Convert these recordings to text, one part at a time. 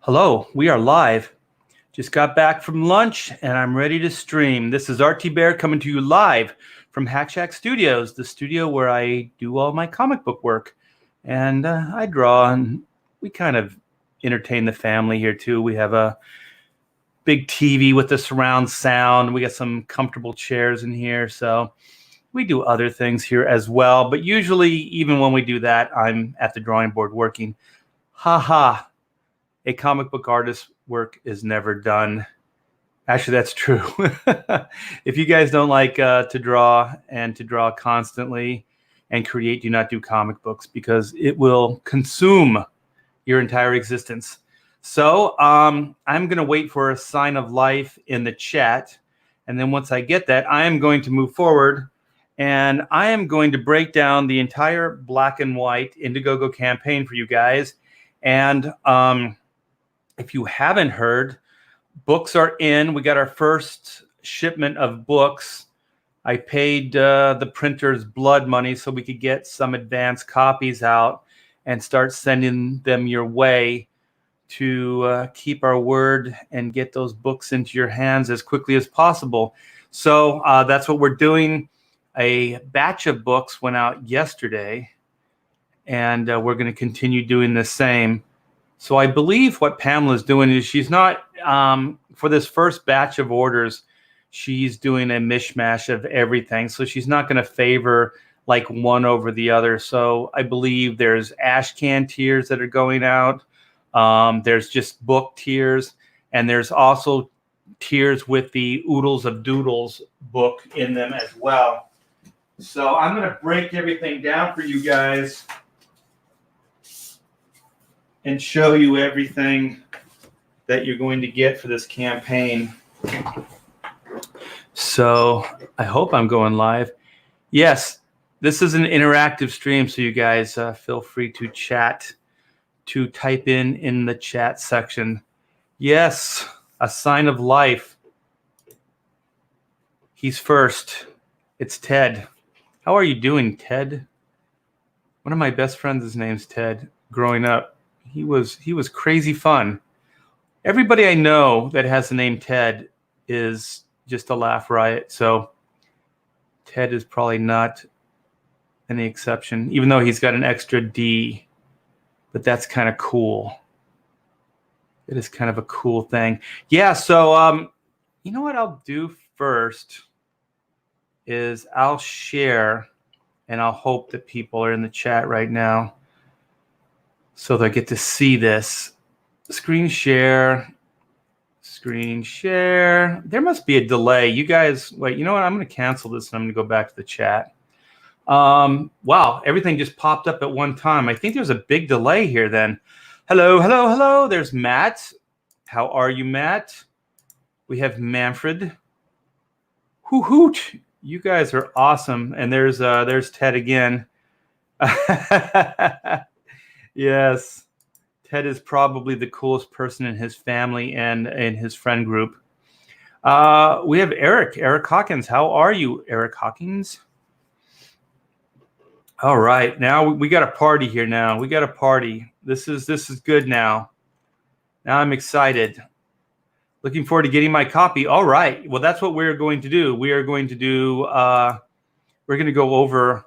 Hello, we are live. Just got back from lunch and I'm ready to stream. This is Thibert coming to you live from Hack Shack Studios, the studio where I do all my comic book work. And I draw, and we kind of entertain the family here too. We have a big TV with the surround sound. We got some comfortable chairs in here. So we do other things here as well. But usually, even when we do that, I'm at the drawing board working. Ha ha. A comic book artist's work is never done. Actually, that's true. If you guys don't like to draw and to draw constantly and create, do not do comic books because it will consume your entire existence. So I'm going to wait for a sign of life in the chat. And then once I get that, I am going to move forward and I am going to break down the entire black and white Indiegogo campaign for you guys. And if you haven't heard, books are in. We got our first shipment of books. I paid the printer's blood money so we could get some advanced copies out and start sending them your way to keep our word and get those books into your hands as quickly as possible. So that's what we're doing. A batch of books went out yesterday, and we're going to continue doing the same. So I believe what Pamela's doing is she's not, for this first batch of orders, she's doing a mishmash of everything. So she's not going to favor like one over the other. So I believe there's ash can tiers that are going out. There's just book tiers. And there's also tiers with the Oodles of Doodles book in them as well. So I'm going to break everything down for you guys and show you everything that you're going to get for this campaign. So I hope I'm going live. Yes, this is an interactive stream, so you guys feel free to chat, to type in the chat section. Yes, a sign of life. He's first. It's Ted. How are you doing, Ted? One of my best friends, his name's Ted, growing up. He was crazy fun. Everybody I know that has the name Ted is just a laugh riot. So Ted is probably not any exception, even though he's got an extra D. But that's kind of cool. It is kind of a cool thing. Yeah, so you know what I'll do first is I'll share, and I'll hope that people are in the chat right now, so they'll get to see this. Screen share. Screen share. There must be a delay. You guys, wait, you know what? I'm going to cancel this and I'm going to go back to the chat. Wow, everything just popped up at one time. I think there's a big delay here then. Hello, hello, hello. There's Matt. How are you, Matt? We have Manfred. Hoo hoot. You guys are awesome. And there's Ted again. Yes, Ted is probably the coolest person in his family and in his friend group. We have Eric Hawkins. How are you, Eric Hawkins? All right, now we got a party here. Now we got a party. This is good now. Now I'm excited. Looking forward to getting my copy. All right, well that's what we're going to do. We are going to do. We're going to go over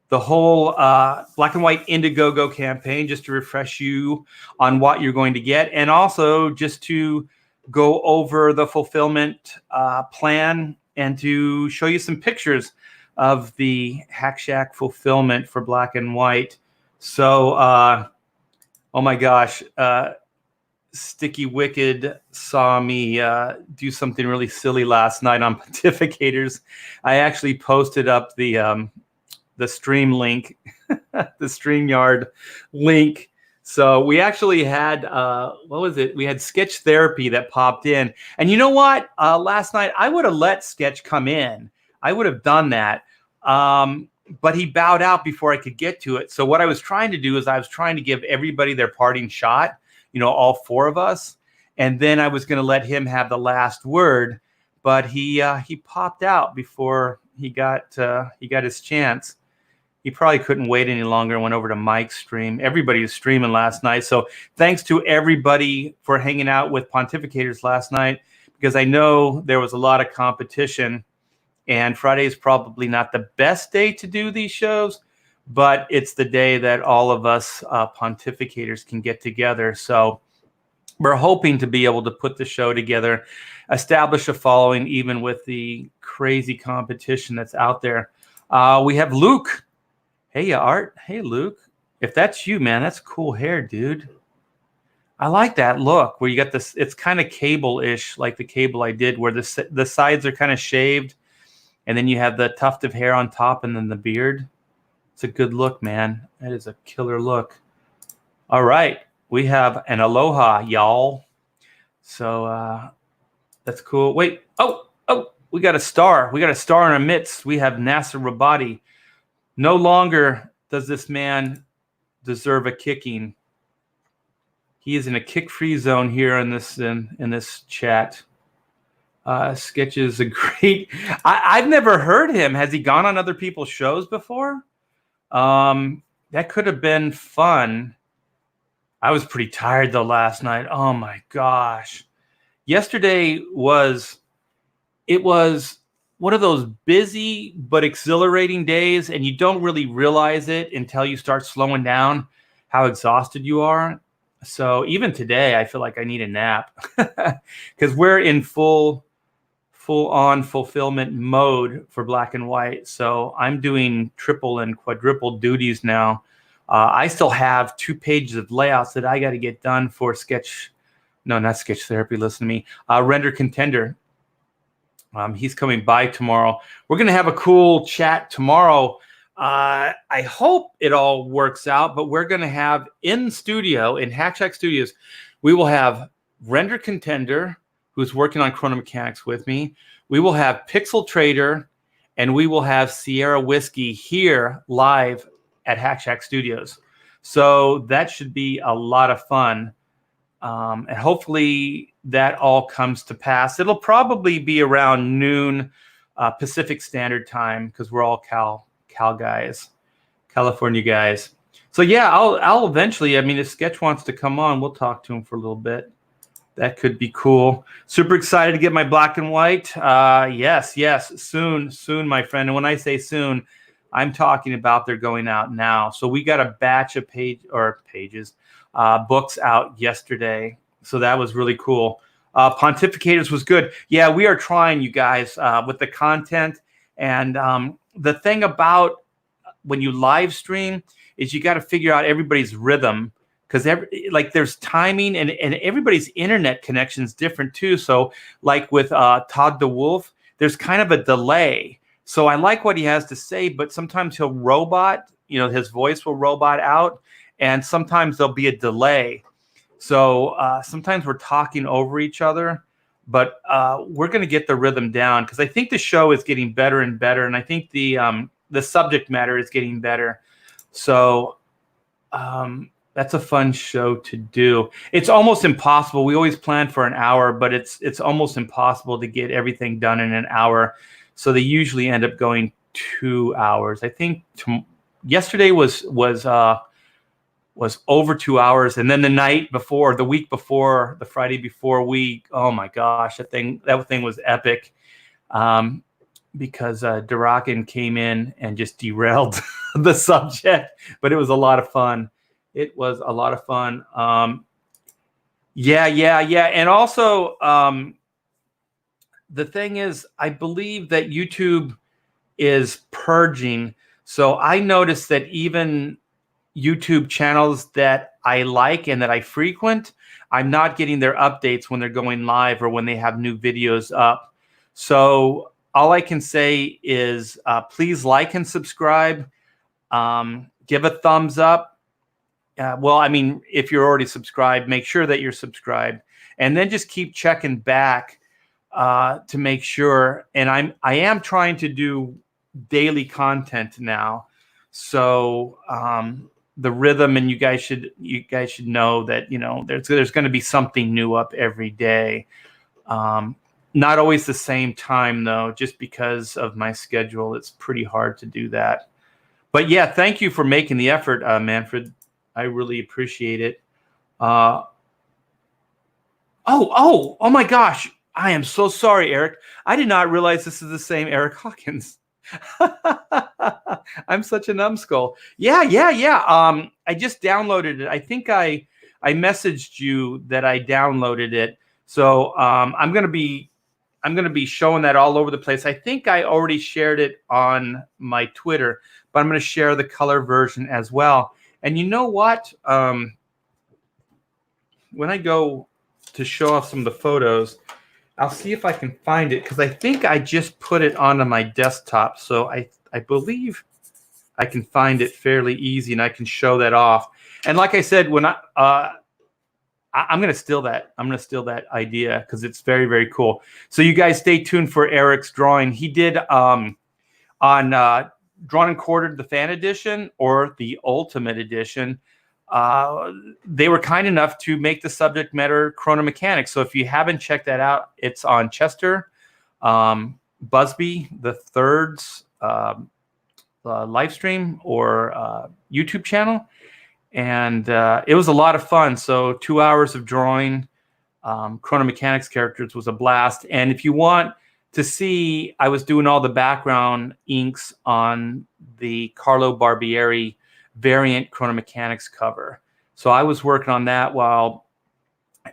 the whole Black and White Indiegogo campaign, just to refresh you on what you're going to get, and also just to go over the fulfillment plan and to show you some pictures of the Hack Shack fulfillment for Black and White. So, oh my gosh, Sticky Wicked saw me do something really silly last night on Pontificators. I actually posted up the stream link, the StreamYard link. So we actually had, what was it? We had Sketch Therapy that popped in. And you know what? Last night, I would have let Sketch come in. I would have done that. But he bowed out before I could get to it. So what I was trying to do is I was trying to give everybody their parting shot, you know, all four of us. And then I was going to let him have the last word. But he popped out before he got his chance. he probably couldn't wait any longer and went over to Mike's stream. Everybody was streaming last night. So thanks to everybody for hanging out with Pontificators last night, because I know there was a lot of competition, and Friday is probably not the best day to do these shows, but it's the day that all of us Pontificators can get together. So we're hoping to be able to put the show together, establish a following, even with the crazy competition that's out there. We have Luke. Hey, Art. Hey, Luke. If that's you, man, that's cool hair, dude. I like that look where you got this. It's kind of cable-ish, like the cable I did, where the sides are kind of shaved, and then you have the tuft of hair on top and then the beard. It's a good look, man. That is a killer look. All right. We have an aloha, y'all. So that's cool. Wait. Oh, we got a star. We got a star in our midst. We have Nasser Rabadi. No longer does this man deserve a kicking. He is in a kick-free zone here in this chat. Sketch is a great. I've never heard him. Has he gone on other people's shows before? That could have been fun. I was pretty tired though last night. Oh my gosh. Yesterday was one of those busy but exhilarating days, and you don't really realize it until you start slowing down how exhausted you are. So even today, I feel like I need a nap because we're in full-on fulfillment mode for Black and White. So I'm doing triple and quadruple duties now. I still have 2 pages of layouts that I got to get done for Sketch. No, not Sketch Therapy. Listen to me. Render Contender. He's coming by tomorrow. We're going to have a cool chat tomorrow. I hope it all works out, but we're going to have in studio, in Hack Shack Studios, we will have Render Contender, who's working on Chrono Mechanics with me. We will have Pixel Trader, and we will have Sierra Whiskey here live at Hack Shack Studios. So that should be a lot of fun. And hopefully that all comes to pass. It'll probably be around noon Pacific Standard Time because we're all Cal guys, California guys. So yeah, I'll eventually. I mean, if Sketch wants to come on, we'll talk to him for a little bit. That could be cool. Super excited to get my Black and White. Yes, soon, my friend. And when I say soon, I'm talking about they're going out now. So we got a batch of books out yesterday. So that was really cool. Pontificators was good. Yeah, we are trying, you guys, with the content. And the thing about when you live stream is you got to figure out everybody's rhythm, because there's timing and everybody's internet connection is different too. So like with Todd the Wolf, there's kind of a delay. So I like what he has to say, but sometimes he'll robot, his voice will robot out, and sometimes there'll be a delay. So sometimes we're talking over each other, but we're going to get the rhythm down because I think the show is getting better and better, and I think the subject matter is getting better. So that's a fun show to do. It's almost impossible. We always plan for an hour, but it's almost impossible to get everything done in an hour. So they usually end up going 2 hours. I think yesterday was over 2 hours, and then the week before, the Friday before oh my gosh, that thing was epic, because Durakin came in and just derailed the subject, but it was a lot of fun. It was a lot of fun. Yeah, and also the thing is, I believe that YouTube is purging. So I noticed that even YouTube channels that I like and that I frequent, I'm not getting their updates when they're going live or when they have new videos up. So all I can say is please like and subscribe. Give a thumbs up. Well, I mean, if you're already subscribed, make sure that you're subscribed, and then just keep checking back to make sure. And I am trying to do daily content now, so the rhythm, and you guys should know that there's going to be something new up every day. Not always the same time though, just because of my schedule. It's pretty hard to do that. But yeah, thank you for making the effort, Manfred. I really appreciate it. Oh my gosh. I am so sorry, Eric. I did not realize this is the same Eric Hawkins. I'm such a numbskull. Yeah. I just downloaded it. I think I messaged you that I downloaded it. So I'm gonna be showing that all over the place. I think I already shared it on my Twitter, but I'm gonna share the color version as well. And you know what? When I go to show off some of the photos, I'll see if I can find it because I think I just put it onto my desktop. So I believe I can find it fairly easy and I can show that off. And like I said, when I'm going to steal that. I'm going to steal that idea because it's very, very cool. So you guys stay tuned for Eric's drawing. He did on Drawn and Quartered, the fan edition or the ultimate edition. They were kind enough to make the subject matter chronomechanics. So if you haven't checked that out, it's on Chester Busby the Third's live stream or YouTube channel. And it was a lot of fun. So 2 hours of drawing chronomechanics characters was a blast. And if you want to see, I was doing all the background inks on the Carlo Barbieri variant chronomechanics cover. So I was working on that while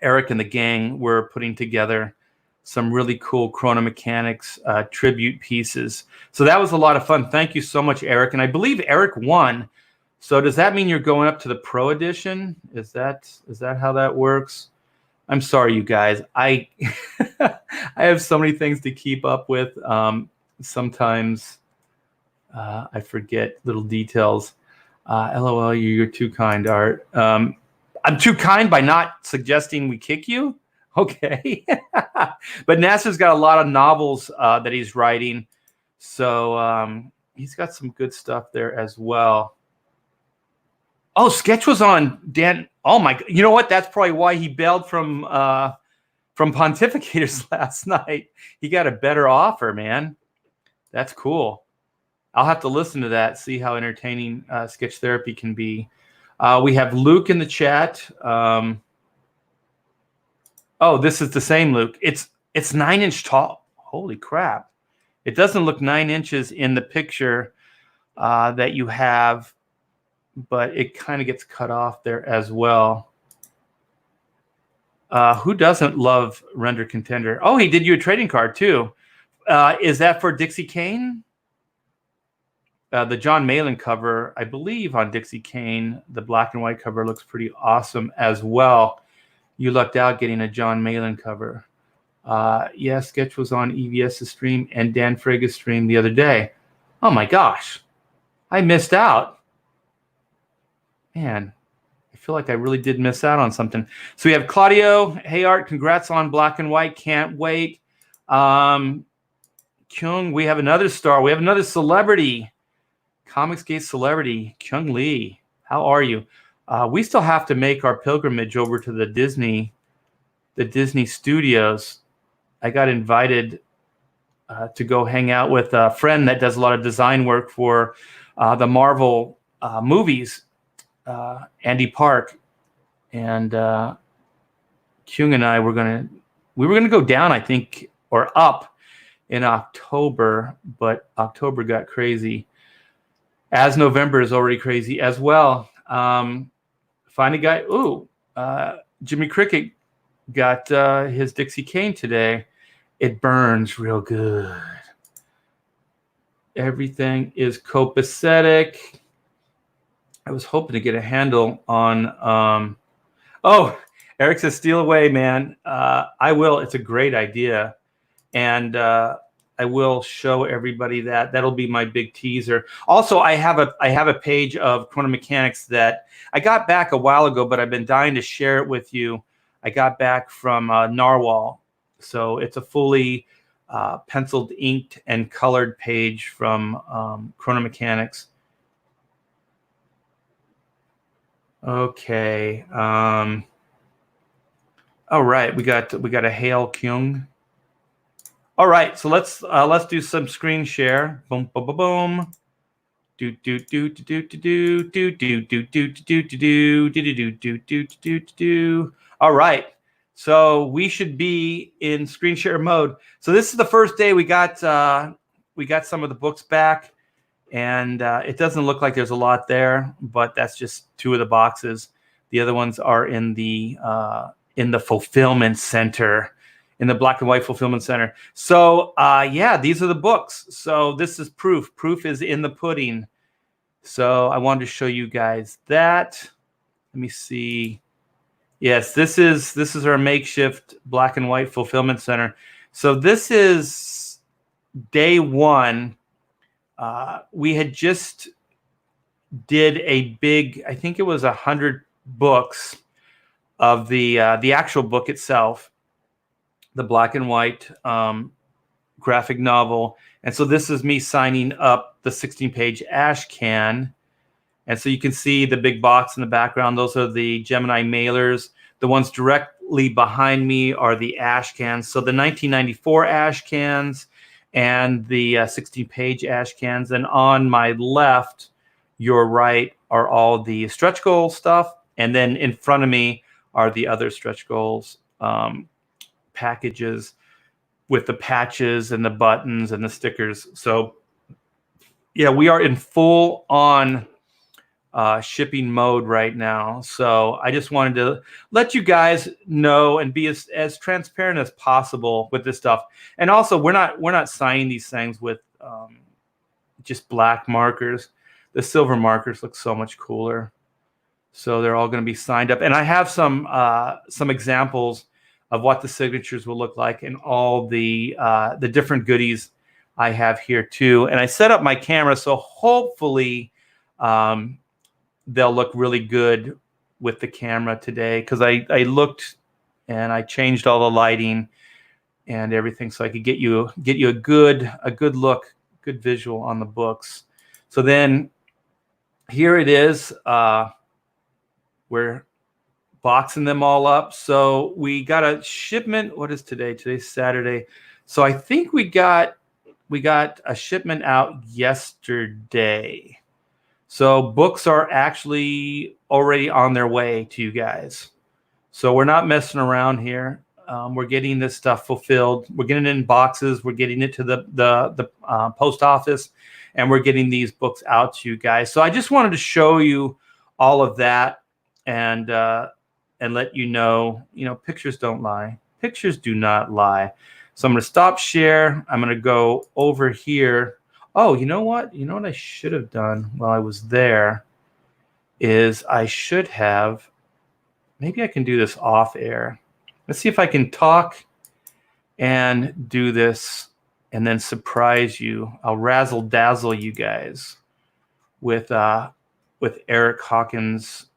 Eric and the gang were putting together some really cool chronomechanics tribute pieces. So that was a lot of fun. Thank you so much, Eric. And I believe Eric won. So does that mean you're going up to the Pro Edition? Is that how that works? I'm sorry, you guys. I I have so many things to keep up with. Sometimes I forget little details. LOL, you're too kind, Art. I'm too kind by not suggesting we kick you? Okay. But Nasser's got a lot of novels that he's writing. So he's got some good stuff there as well. Oh, Sketch was on Dan. Oh, my. You know what? That's probably why he bailed from Pontificators last night. He got a better offer, man. That's cool. I'll have to listen to that, see how entertaining Sketch Therapy can be. We have Luke in the chat. Oh, this is the same Luke. It's 9-inch tall. Holy crap. It doesn't look 9 inches in the picture that you have, but it kind of gets cut off there as well. Who doesn't love Render Contender? Oh, he did you a trading card too. Is that for Dixie Kane? The John Malin cover, I believe on Dixie Kane, the black and white cover looks pretty awesome as well. You lucked out getting a John Malin cover. Yeah, Sketch was on EVS's stream and Dan Fraga's stream the other day. Oh my gosh, I missed out. Man, I feel like I really did miss out on something. So we have Claudio. Hey, Art, congrats on black and white. Can't wait. Kyung, we have another star. We have another celebrity. Comicsgate celebrity, Kyung Lee. How are you? We still have to make our pilgrimage over to the Disney studios. I got invited to go hang out with a friend that does a lot of design work for the Marvel movies, Andy Park, and Kyung and I were gonna go down, I think, or up in October, but October got crazy. As November is already crazy as well. Find a guy. Ooh, Jimmy Cricket got his Dixie Kane today. It burns real good. Everything is copacetic. I was hoping to get a handle on. Oh, Eric says, "Steal away, man." I will. It's a great idea, and I will show everybody that. That'll be my big teaser. Also, I have a page of chronomechanics that I got back a while ago, but I've been dying to share it with you. I got back from Narwhal, so it's a fully penciled, inked, and colored page from chronomechanics. Okay. All right, we got a Hail Kyung. All right, so let's do some screen share. Boom, boom, boom, boom. All right. So we should be in screen share mode. So this is the first day we got some of the books back, and it doesn't look like there's a lot there, but that's just 2 of the boxes. The other ones are in the fulfillment center, in the black and white fulfillment center. So yeah, these are the books. So this is proof. Proof is in the pudding. So I wanted to show you guys that. Let me see. Yes, this is our makeshift black and white fulfillment center. So this is day 1. We had just did a big, I think it was 100 books of the actual book itself, the black and white graphic novel. And so this is me signing up the 16-page ash can. And so you can see the big box in the background. Those are the Gemini mailers. The ones directly behind me are the ash cans. So the 1994 ash cans and the 16-page ash cans. And on my left, your right, are all the stretch goal stuff. And then in front of me are the other stretch goals packages with the patches and the buttons and the stickers. So yeah, we are in full on shipping mode right now. So I just wanted to let you guys know and be as transparent as possible with this stuff. And also, we're not signing these things with just black markers. The silver markers look so much cooler. So they're all going to be signed up. And I have some examples of what the signatures will look like and all the different goodies I have here too. And I set up my camera so hopefully they'll look really good with the camera today, because I looked and I changed all the lighting and everything so I could get you a good look, good visual on the books. So then here it is. We're boxing them all up. So we got a shipment. What is today? Today's Saturday. So I think we got a shipment out yesterday. So books are actually already on their way to you guys. So we're not messing around here. We're getting this stuff fulfilled. We're getting it in boxes. We're getting it to the post office, and we're getting these books out to you guys. So I just wanted to show you all of that and let you know, pictures don't lie. Pictures do not lie. So I'm going to stop share. I'm going to go over here. Oh, you know what? You know what I should have done while I was there is I should have, maybe I can do this off air. Let's see if I can talk and do this and then surprise you. I'll razzle dazzle you guys with Eric Hawkins'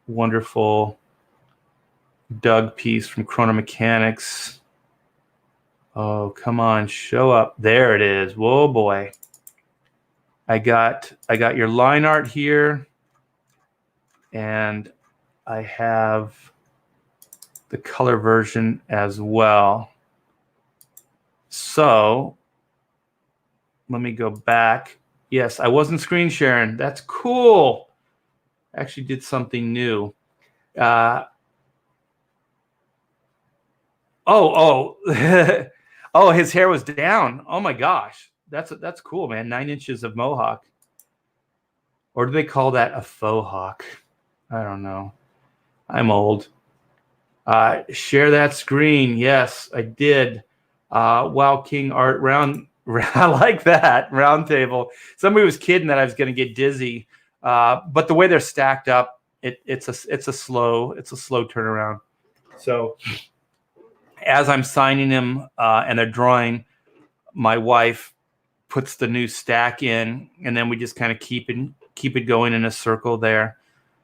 wonderful Doug piece from Chrono Mechanics. Oh, come on, show up. There it is. Whoa, boy. I got your line art here, and I have the color version as well. So let me go back. Yes, I wasn't screen sharing. That's cool. I actually did something new. Oh, his hair was down. Oh my gosh. That's cool, man. 9 inches of mohawk. Or do they call that a faux hawk? I don't know. I'm old. Share that screen. Yes, I did. Wow, King Art round. I like that round table. Somebody was kidding that I was going to get dizzy, but the way they're stacked up, it's a slow turnaround. So as I'm signing them and they're drawing, my wife puts the new stack in, and then we just kind of keep it going in a circle there.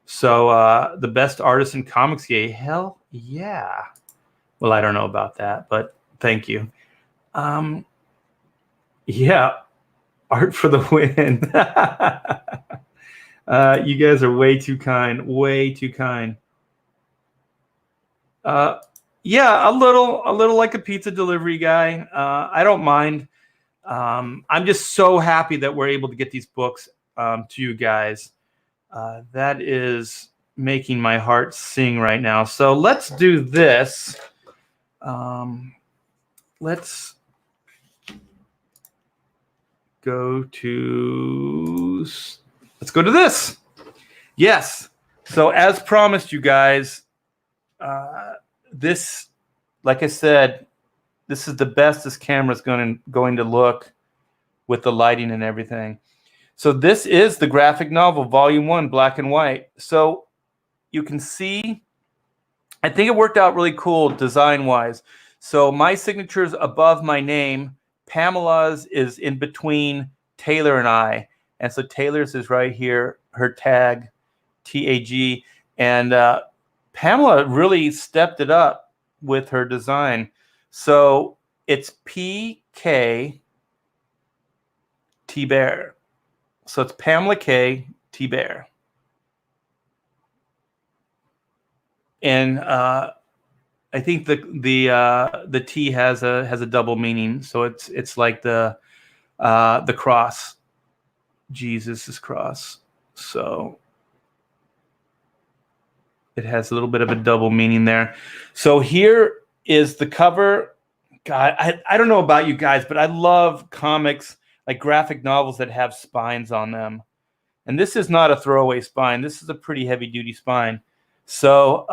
So the best artist in comics, yay, hell yeah. Well, I don't know about that, but thank you. Yeah, art for the win. You guys are way too kind, way too kind. Yeah, a little like a pizza delivery guy. I don't mind. I'm just so happy that we're able to get these books to you guys. That is making my heart sing right now. So let's do this. Let's go to this. Yes. So as promised, you guys, this, like I said, this is the best this camera's going to look with the lighting and everything. So this is the graphic novel, Volume 1, black and white. So you can see, I think it worked out really cool design-wise. So my signature is above my name. Pamela's is in between Taylor and I. And so Taylor's is right here, her tag, TAG. And Pamela really stepped it up with her design. So it's PK Thibert. So it's Pamela K. Thibert. And I think the T has a double meaning. So it's like the cross, Jesus' cross. So it has a little bit of a double meaning there. So here is the cover. God, I don't know about you guys, but I love comics, like graphic novels that have spines on them. And this is not a throwaway spine. This is a pretty heavy duty spine. So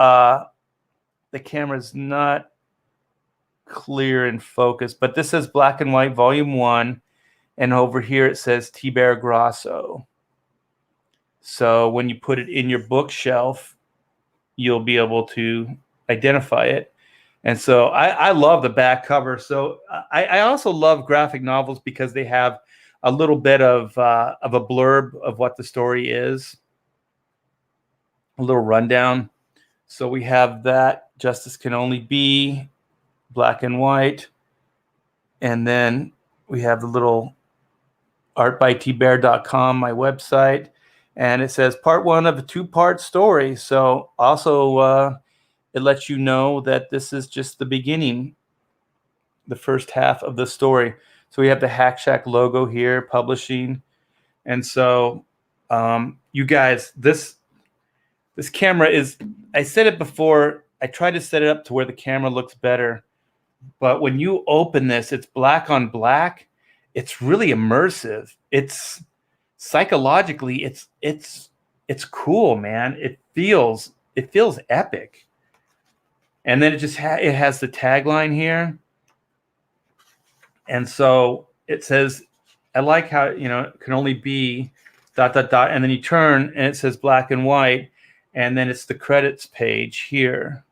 the camera's not clear in focus, but this says Black and White Volume 1. And over here it says Thibert Grosso. So when you put it in your bookshelf, you'll be able to identify it. And so I love the back cover. So I also love graphic novels because they have a little bit of a blurb of what the story is, a little rundown. So we have that, Justice Can Only Be, black and white. And then we have the little artbythibert.com, my website. And it says part 1 of a 2-part story. So also it lets you know that this is just the beginning, the first half of the story. So we have the Hack Shack logo here, publishing. And so you guys, this camera is, I said it before, I tried to set it up to where the camera looks better. But when you open this, it's black on black. It's really immersive. It's psychologically, it's cool, man. It feels epic. And then it just it has the tagline here. And so it says, I like how, it can only be ... And then you turn and it says black and white. And then it's the credits page here.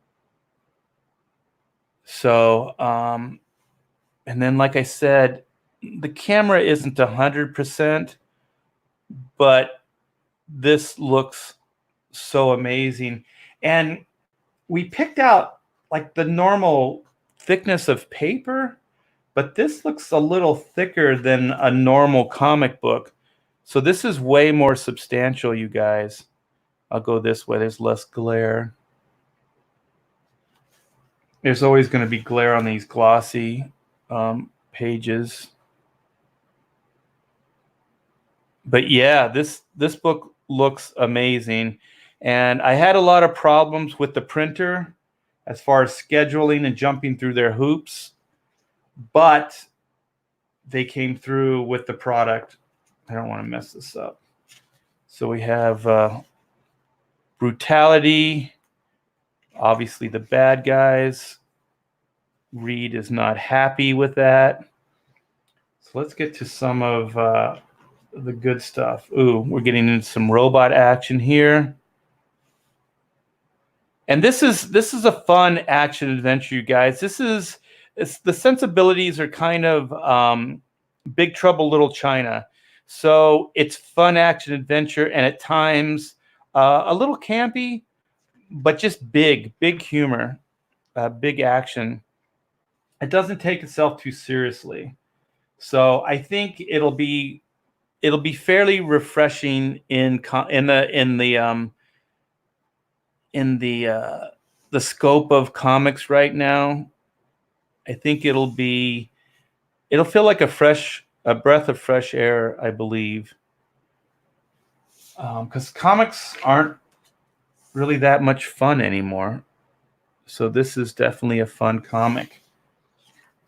So, and then, like I said, the camera isn't 100%, but this looks so amazing. And we picked out like the normal thickness of paper, but this looks a little thicker than a normal comic book. So this is way more substantial, you guys. I'll go this way. There's less glare. There's always going to be glare on these glossy pages. But yeah, this book looks amazing. And I had a lot of problems with the printer as far as scheduling and jumping through their hoops. But they came through with the product. I don't want to mess this up. So we have brutality, obviously the bad guys. Reed is not happy with that. So let's get to some of the good stuff. Ooh, we're getting into some robot action here. And this is a fun action adventure, you guys. It's the sensibilities are kind of Big Trouble Little China. So it's fun action adventure, and at times a little campy, but just big humor, big action. It doesn't take itself too seriously. So I think it'll be fairly refreshing in the scope of comics right now. I think it'll feel like a fresh a breath of fresh air, I believe. Because comics aren't really that much fun anymore. So this is definitely a fun comic.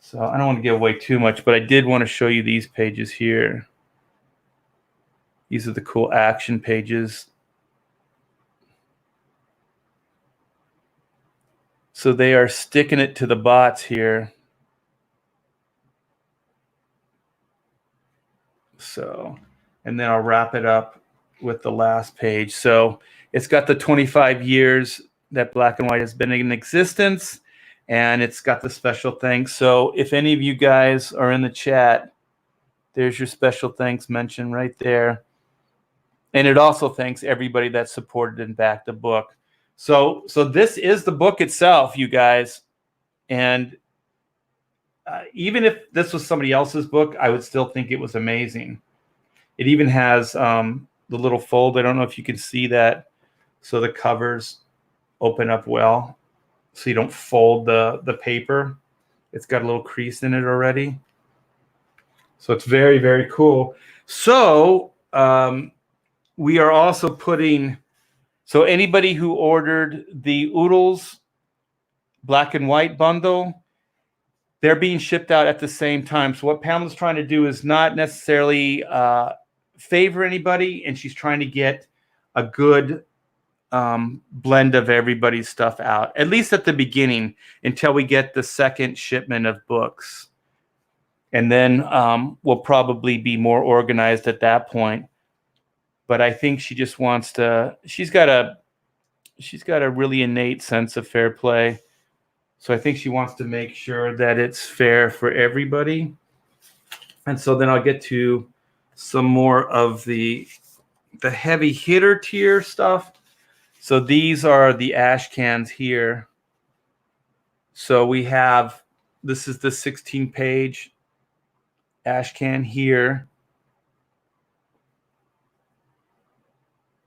So I don't want to give away too much, but I did want to show you these pages here. These are the cool action pages. So they are sticking it to the bots here. So, and then I'll wrap it up with the last page. So it's got the 25 years that Black and White has been in existence, and it's got the special thanks. So if any of you guys are in the chat, there's your special thanks mentioned right there. And it also thanks everybody that supported and backed the book. So this is the book itself, you guys. And even if this was somebody else's book, I would still think it was amazing. It even has the little fold. I don't know if you can see that. So the covers open up well, so you don't fold the paper. It's got a little crease in it already. So it's very, very cool. So we are also putting, so anybody who ordered the Oodles Black and White bundle, they're being shipped out at the same time. So what Pamela's trying to do is not necessarily favor anybody, and she's trying to get a good blend of everybody's stuff out, at least at the beginning, until we get the second shipment of books. And then we'll probably be more organized at that point. But I think she just wants to, she's got a really innate sense of fair play. So I think she wants to make sure that it's fair for everybody. And so then I'll get to some more of the heavy hitter tier stuff. So these are the ash cans here. So we have, this is the 16-page ash can here,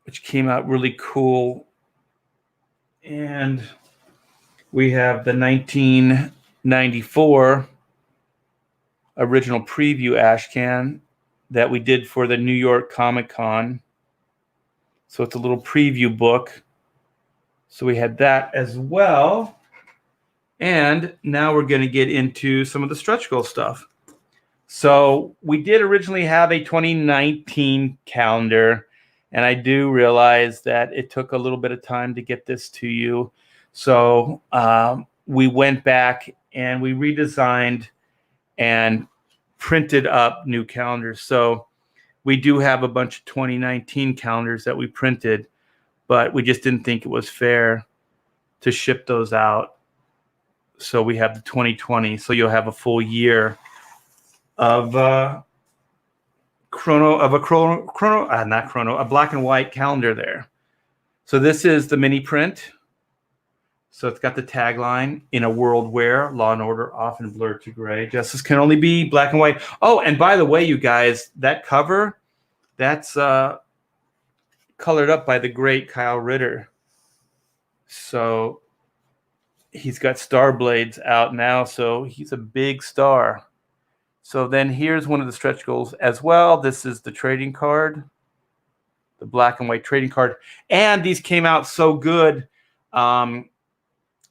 which came out really cool. And we have the 1994 original preview ash can that we did for the New York Comic Con. So it's a little preview book. So we had that as well. And now we're going to get into some of the stretch goal stuff. So we did originally have a 2019 calendar, and I do realize that it took a little bit of time to get this to you. So we went back and we redesigned and printed up new calendars. So we do have a bunch of 2019 calendars that we printed, but we just didn't think it was fair to ship those out. So we have the 2020. So you'll have a full year of a black and white calendar there. So this is the mini print. So it's got the tagline, "In a world where law and order often blur to gray, justice can only be black and white." Oh, and by the way, you guys, that cover, that's colored up by the great Kyle Ritter. So he's got Star Blades out now, so he's a big star. So then here's one of the stretch goals as well. This is the trading card, the black and white trading card. And these came out so good.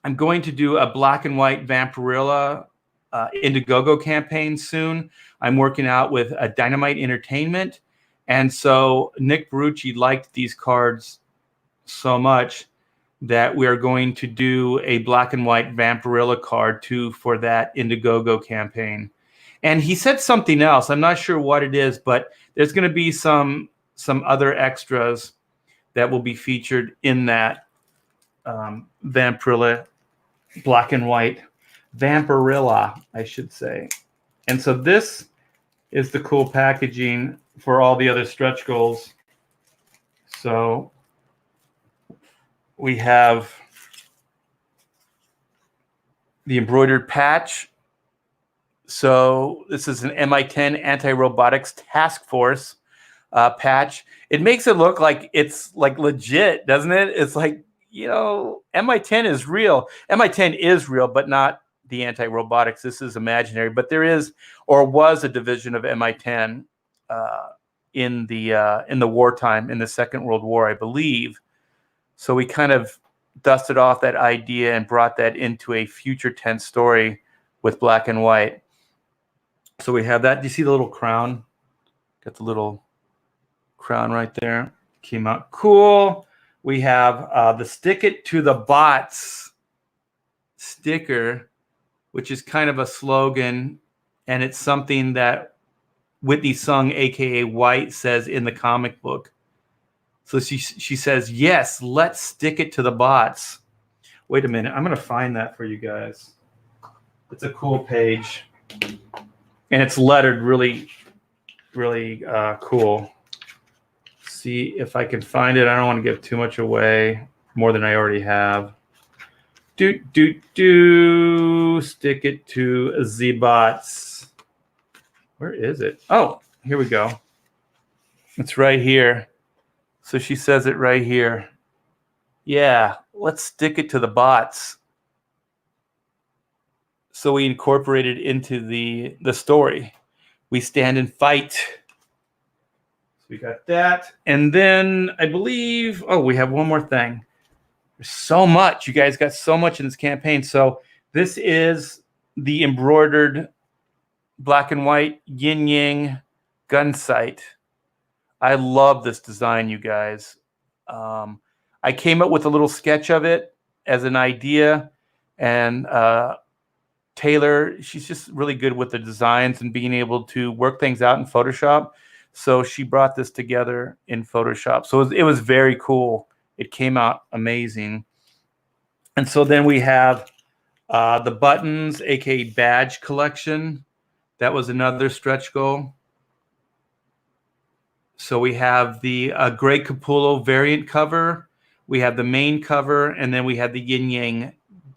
I'm going to do a black and white Vampirilla Indiegogo campaign soon. I'm working out with a Dynamite Entertainment. And so Nick Barucci liked these cards so much that we are going to do a black and white Vampirilla card too for that Indiegogo campaign. And he said something else. I'm not sure what it is, but there's going to be some other extras that will be featured in that Vampirilla black and white, Vampirilla, I should say. And so this is the cool packaging for all the other stretch goals. So we have the embroidered patch. So this is an MI10 Anti-Robotics Task Force patch. It makes it look like it's like legit, doesn't it? It's like, you know, MI10 is real. MI10 is real, but not the anti-robotics. This is imaginary, but there is or was a division of MI10 in the wartime, in the Second World War, I believe. So we kind of dusted off that idea and brought that into a future tense story with black and white. So we have that. Do you see the little crown? Got the little crown right there. Came out cool. We have the Stick It to the Bots sticker, which is kind of a slogan, and it's something that Whitney Sung, aka White, says in the comic book. So she says, yes, let's stick it to the bots. Wait a minute. I'm going to find that for you guys. It's a cool page. And it's lettered really, really cool. See if I can find it. I don't want to give too much away, more than I already have. Stick it to the bots. Where is it? Oh, here we go. It's right here. So she says it right here. Yeah, let's stick it to the bots. So we incorporated into the story. We stand and fight. So we got that. And then I believe, oh, we have one more thing. There's so much. You guys got so much in this campaign. So this is the embroidered black and white yin yang gun sight. I love this design, you guys. I came up with a little sketch of it as an idea, and Taylor, she's just really good with the designs and being able to work things out in Photoshop. So she brought this together in Photoshop. So it was very cool. It came out amazing. And so then we have the buttons, aka badge collection. That was another stretch goal. So we have the Greg Capullo variant cover. We have the main cover, and then we have the yin yang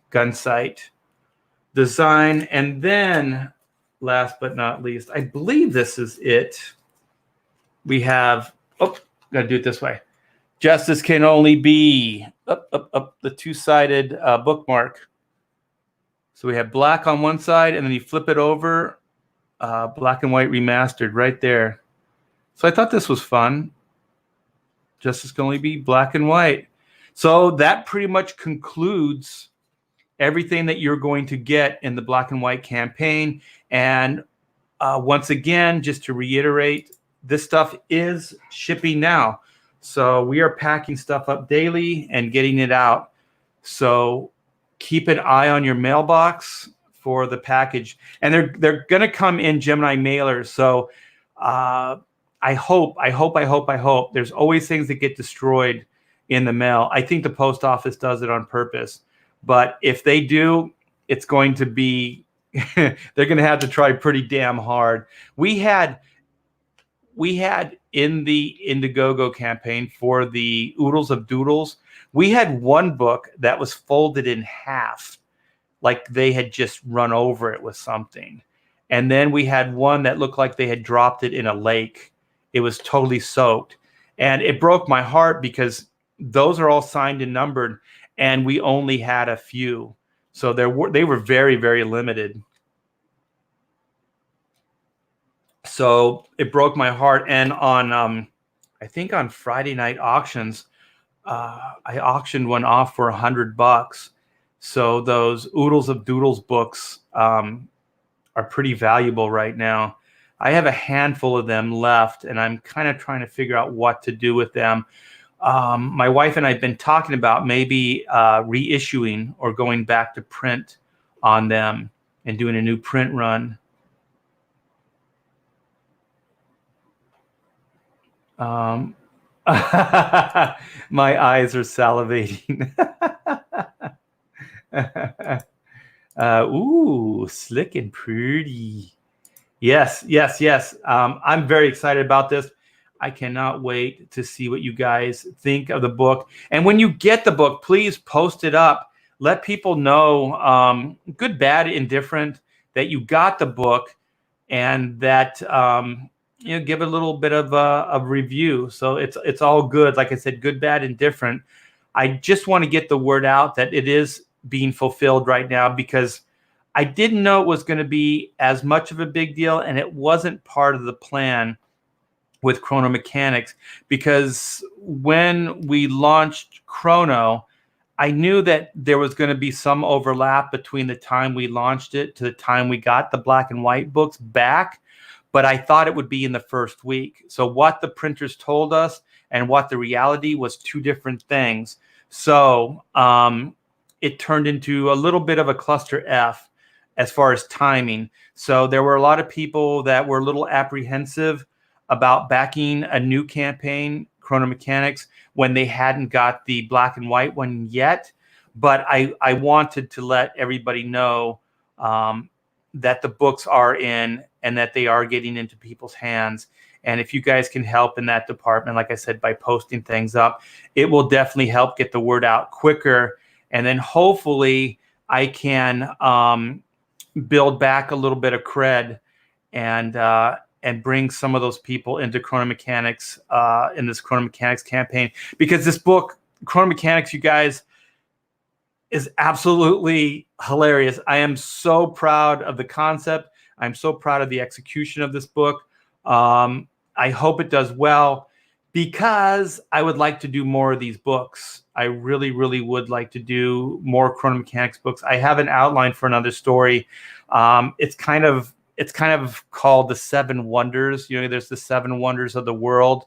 gun sight design. And then, last but not least, I believe this is it. We have, got to do it this way. Justice can only be up, the two-sided bookmark. So we have black on one side, and then you flip it over, black and white remastered right there. So I thought this was fun. Justice can only be black and white. So that pretty much concludes everything that you're going to get in the black and white campaign. And once again, just to reiterate, this stuff is shipping now. So we are packing stuff up daily and getting it out. So keep an eye on your mailbox for the package. And they're going to come in Gemini mailers. So I hope. There's always things that get destroyed in the mail. I think the post office does it on purpose. But if they do, it's going to be, they're going to have to try pretty damn hard. We had in the Indiegogo campaign for the Oodles of Doodles, we had one book that was folded in half, like they had just run over it with something. And then we had one that looked like they had dropped it in a lake. It was totally soaked. And it broke my heart because those are all signed and numbered, and we only had a few. So they were very, very limited. So it broke my heart. And on, I think on Friday night auctions, I auctioned one off for $100. So those Oodles of Doodles books are pretty valuable right now. I have a handful of them left, and I'm kind of trying to figure out what to do with them. My wife and I have been talking about maybe reissuing or going back to print on them and doing a new print run. My eyes are salivating. Ooh, slick and pretty. Yes. I'm very excited about this. I cannot wait to see what you guys think of the book. And when you get the book, please post it up. Let people know, good, bad, indifferent, that you got the book, and that give it a little bit of a review. So it's all good. Like I said, good, bad, indifferent. I just want to get the word out that it is being fulfilled right now, because I didn't know it was going to be as much of a big deal, and it wasn't part of the plan with Chrono Mechanics, because when we launched Chrono, I knew that there was going to be some overlap between the time we launched it to the time we got the black and white books back, but I thought it would be in the first week. So what the printers told us and what the reality was two different things. So it turned into a little bit of a cluster F as far as timing. So there were a lot of people that were a little apprehensive about backing a new campaign, Chrono Mechanics, when they hadn't got the black and white one yet. But I wanted to let everybody know that the books are in and that they are getting into people's hands. And if you guys can help in that department, like I said, by posting things up, it will definitely help get the word out quicker. And then hopefully I can build back a little bit of cred and bring some of those people into Chrono Mechanics in this Chrono Mechanics campaign. Because this book, Chrono Mechanics, you guys, is absolutely hilarious. I am so proud of the concept. I'm so proud of the execution of this book. I hope it does well, because I would like to do more of these books. I really, really would like to do more Chrono Mechanics books. I have an outline for another story. It's kind of called The Seven Wonders. You know, there's the seven wonders of the world.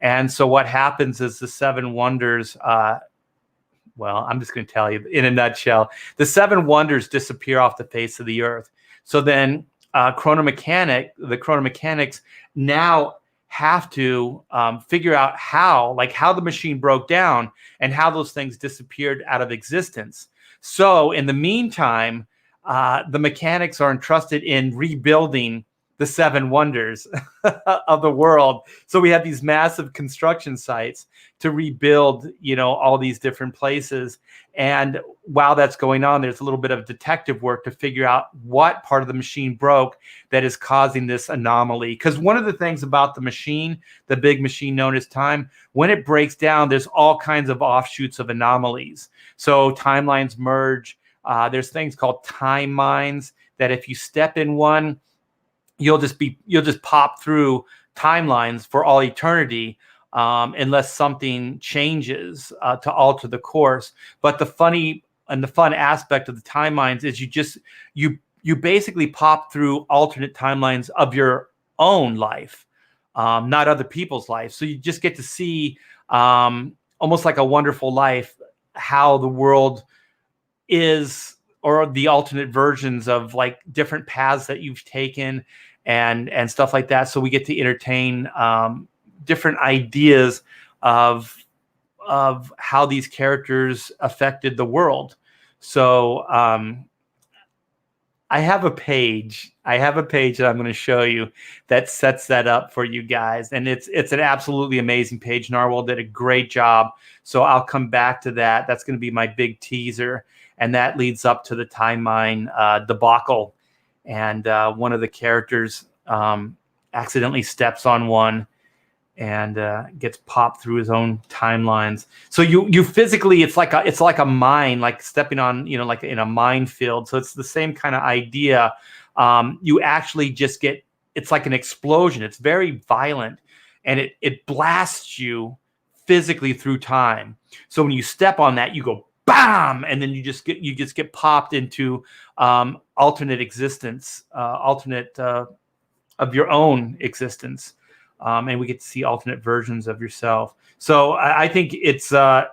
And so what happens is the seven wonders, well, I'm just going to tell you in a nutshell, the seven wonders disappear off the face of the earth. So then the Chrono Mechanics now have to figure out how the machine broke down and how those things disappeared out of existence. So in the meantime, the mechanics are entrusted in rebuilding the seven wonders of the world. So we have these massive construction sites to rebuild, all these different places. And while that's going on, there's a little bit of detective work to figure out what part of the machine broke that is causing this anomaly. Because one of the things about the machine, the big machine known as time, when it breaks down, there's all kinds of offshoots of anomalies. So timelines merge. There's things called time mines that if you step in one, you'll just pop through timelines for all eternity, unless something changes to alter the course. But the fun aspect of the time mines is you basically pop through alternate timelines of your own life, not other people's life. So you just get to see almost like a wonderful life, how the world is, or the alternate versions of like different paths that you've taken and stuff like that. So we get to entertain different ideas of how these characters affected the world. So I have a page that I'm going to show you that sets that up for you guys. And it's an absolutely amazing page. Narwhal did a great job. So I'll come back to that. That's going to be my big teaser. And that leads up to the time mine debacle. And one of the characters accidentally steps on one and gets popped through his own timelines. So you physically, it's like a mine, like stepping on, like in a minefield. So it's the same kind of idea. You actually just get, it's like an explosion. It's very violent, and it blasts you physically through time. So when you step on that, you go bam, and then you just get popped into alternate existence, alternate of your own existence. And we get to see alternate versions of yourself. So I think it's there's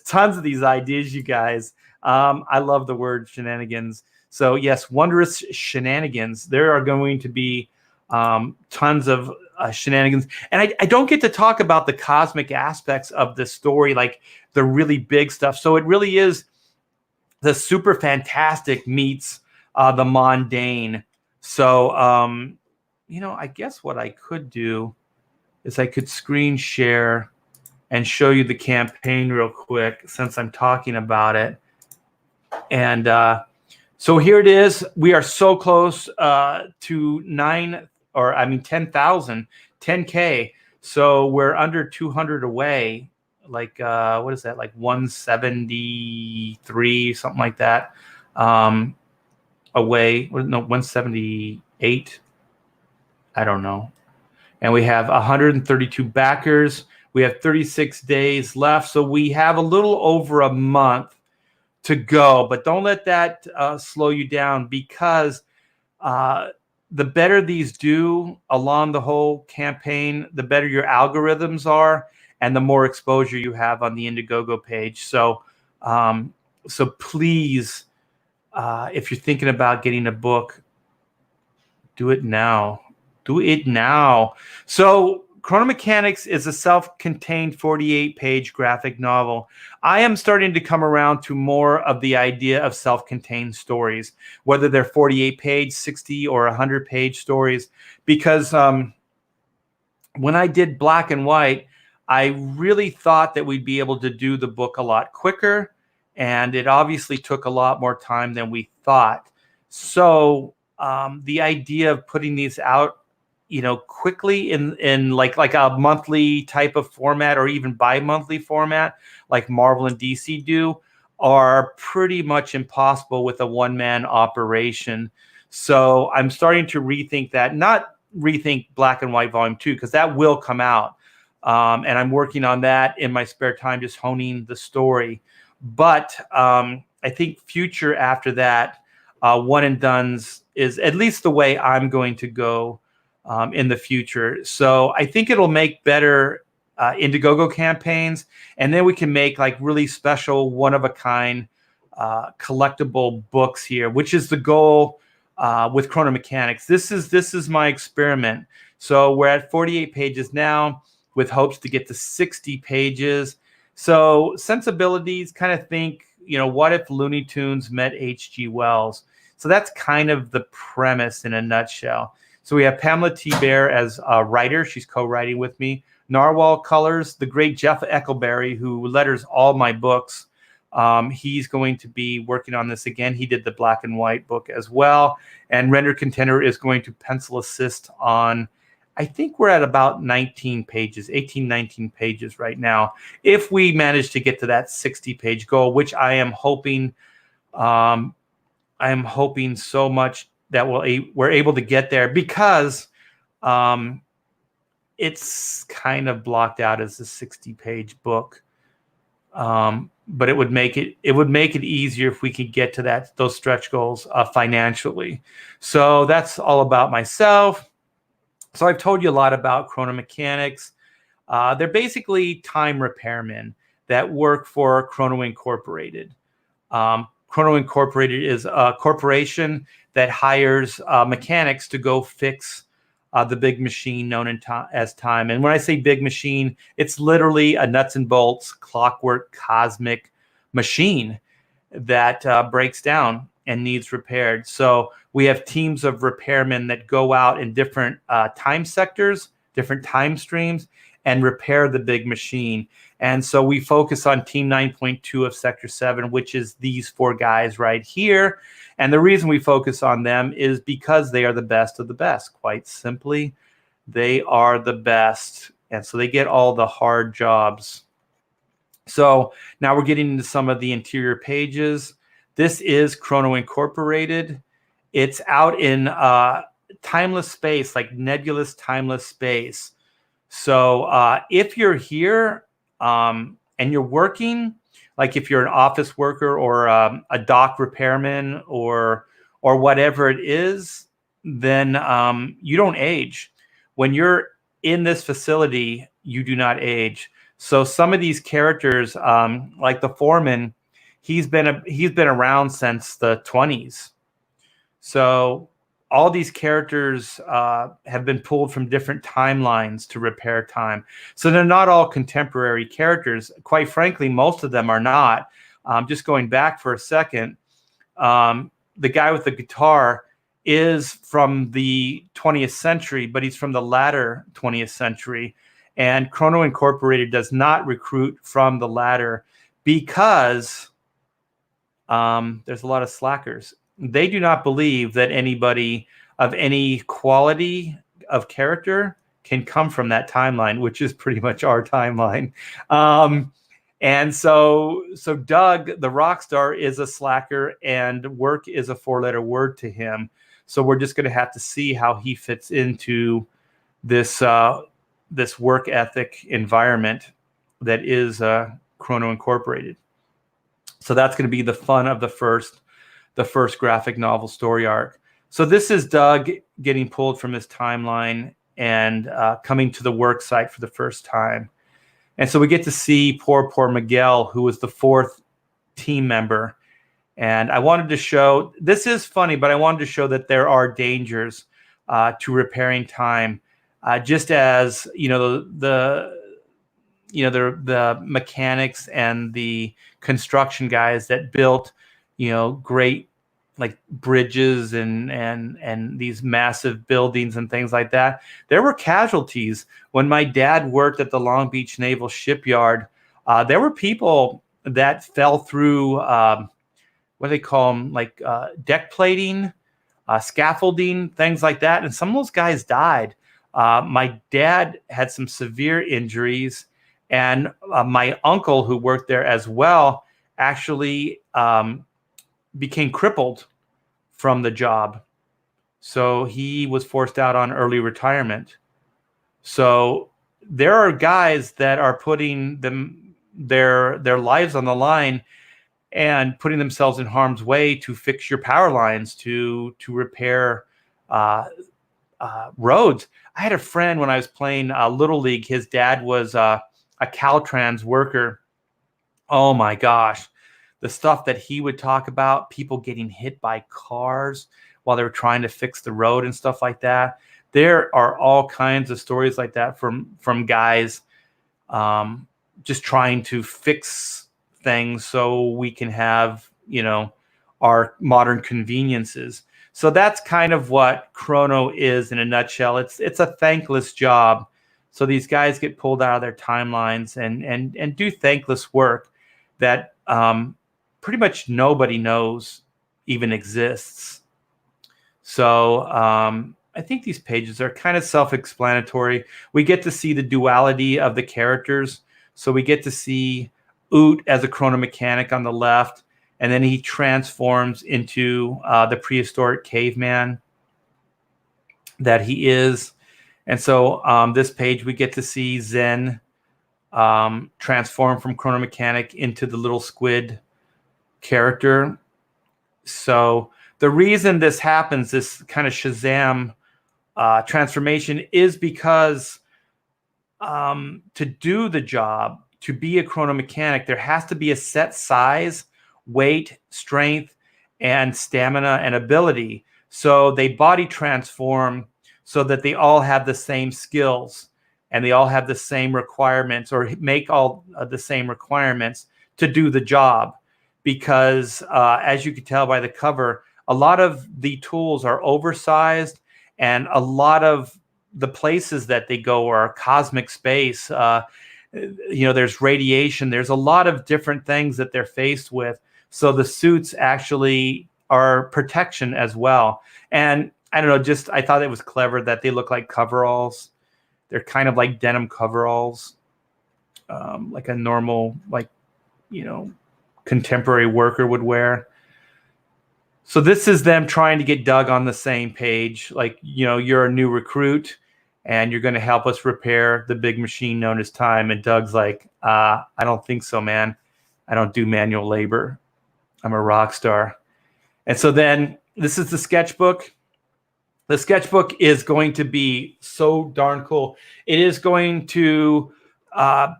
tons of these ideas, you guys. I love the word shenanigans. So yes, wondrous shenanigans. There are going to be tons of shenanigans. And I don't get to talk about the cosmic aspects of the story, like the really big stuff. So it really is the super fantastic meets the mundane. So, I guess what I could do is I could screen share and show you the campaign real quick, since I'm talking about it. And so here it is. We are so close to 10,000, 10K. So we're under 200 away. Like, what is that? Like 173, something like that. um, away. No, 178. I don't know. And we have 132 backers. We have 36 days left. So we have a little over a month to go. But don't let that slow you down, because the better these do along the whole campaign, the better your algorithms are and the more exposure you have on the Indiegogo page. So, so please, if you're thinking about getting a book, do it now. Do it now. So Chronomechanics is a self-contained 48-page graphic novel. I am starting to come around to more of the idea of self-contained stories, whether they're 48-page, 60, or 100-page stories, because when I did Black and White, I really thought that we'd be able to do the book a lot quicker, and it obviously took a lot more time than we thought. So the idea of putting these out, quickly in like a monthly type of format, or even bi-monthly format like Marvel and DC do, are pretty much impossible with a one-man operation. So I'm starting to rethink that, not rethink Black and White Volume 2, because that will come out. And I'm working on that in my spare time, just honing the story. But I think future after that, one and dones is at least the way I'm going to go in the future. So I think it'll make better Indiegogo campaigns, and then we can make like really special, one-of-a-kind collectible books here, which is the goal with Chronomechanics. This is my experiment. So we're at 48 pages now, with hopes to get to 60 pages. So sensibilities, kind of think, what if Looney Tunes met H.G. Wells? So that's kind of the premise in a nutshell. So we have Pamela Thibert as a writer. She's co-writing with me. Narwhal Colors, the great Jeff Eckelberry, who letters all my books. He's going to be working on this again. He did the Black and White book as well. And Render Contender is going to pencil assist on, I think we're at about 19 pages, 18, 19 pages right now. If we manage to get to that 60-page goal, which I am hoping, so much that we're able to get there, because it's kind of blocked out as a 60-page book. But it would make it easier if we could get to those stretch goals financially. So that's all about myself. So I've told you a lot about Chronomechanics. They're basically time repairmen that work for Chrono Incorporated. Chrono Incorporated is a corporation that hires mechanics to go fix the big machine known as time. And when I say big machine, it's literally a nuts and bolts, clockwork, cosmic machine that breaks down and needs repaired. So we have teams of repairmen that go out in different time sectors, different time streams, and repair the big machine. And so we focus on Team 9.2 of Sector 7, which is these 4 guys right here. And the reason we focus on them is because they are the best of the best. Quite simply, they are the best. And so they get all the hard jobs. So now we're getting into some of the interior pages. This is Chrono Incorporated. It's out in timeless space, like nebulous timeless space. So if you're here and you're working, like if you're an office worker or a dock repairman or whatever it is, then you don't age. When you're in this facility, you do not age. So some of these characters, like the foreman, he's been around since the 20s. So all these characters have been pulled from different timelines to repair time. So they're not all contemporary characters. Quite frankly, most of them are not. Just going back for a second, the guy with the guitar is from the 20th century, but he's from the latter 20th century. And Chrono Incorporated does not recruit from the latter because there's a lot of slackers. They do not believe that anybody of any quality of character can come from that timeline, which is pretty much our timeline. And so Doug, the rock star, is a slacker, and work is a 4-letter word to him. So we're just going to have to see how he fits into this this work ethic environment that is Chrono Incorporated. So that's going to be the fun of the first graphic novel story arc. So this is Doug getting pulled from his timeline and coming to the work site for the first time. And so we get to see poor Miguel, who was the 4th team member. And I wanted to show, this is funny, but I wanted to show that there are dangers to repairing time. Just as, the mechanics and the construction guys that built, great like bridges and these massive buildings and things like that. There were casualties. When my dad worked at the Long Beach Naval Shipyard, there were people that fell through, what do they call them, like deck plating, scaffolding, things like that. And some of those guys died. My dad had some severe injuries, and my uncle, who worked there as well, actually became crippled from the job. So he was forced out on early retirement. So there are guys that are putting their lives on the line and putting themselves in harm's way to fix your power lines, to repair roads. I had a friend when I was playing Little League. His dad was a Caltrans worker. Oh my gosh. The stuff that he would talk about, people getting hit by cars while they were trying to fix the road and stuff like that. There are all kinds of stories like that from guys just trying to fix things so we can have, our modern conveniences. So that's kind of what Chrono is in a nutshell. It's a thankless job. So these guys get pulled out of their timelines and do thankless work that pretty much nobody knows even exists. So I think these pages are kind of self-explanatory. We get to see the duality of the characters. So we get to see Oot as a chrono mechanic on the left, and then he transforms into the prehistoric caveman that he is. And so this page, we get to see Zen transform from chrono mechanic into the little squid character. So the reason this happens, this kind of Shazam transformation, is because to do the job, to be a chrono mechanic, there has to be a set size, weight, strength, and stamina and ability. So they body transform so that they all have the same skills and they all have the same requirements, or make all the same requirements to do the job. Because as you can tell by the cover, a lot of the tools are oversized, and a lot of the places that they go are cosmic space. There's radiation. There's a lot of different things that they're faced with. So the suits actually are protection as well. And I don't know, I thought it was clever that they look like coveralls. They're kind of like denim coveralls, like a normal, contemporary worker would wear. So this is them trying to get Doug on the same page. Like, you're a new recruit and you're going to help us repair the big machine known as time. And Doug's like, I don't think so, man. I don't do manual labor. I'm a rock star. And so then this is the sketchbook. The sketchbook is going to be so darn cool. It is going to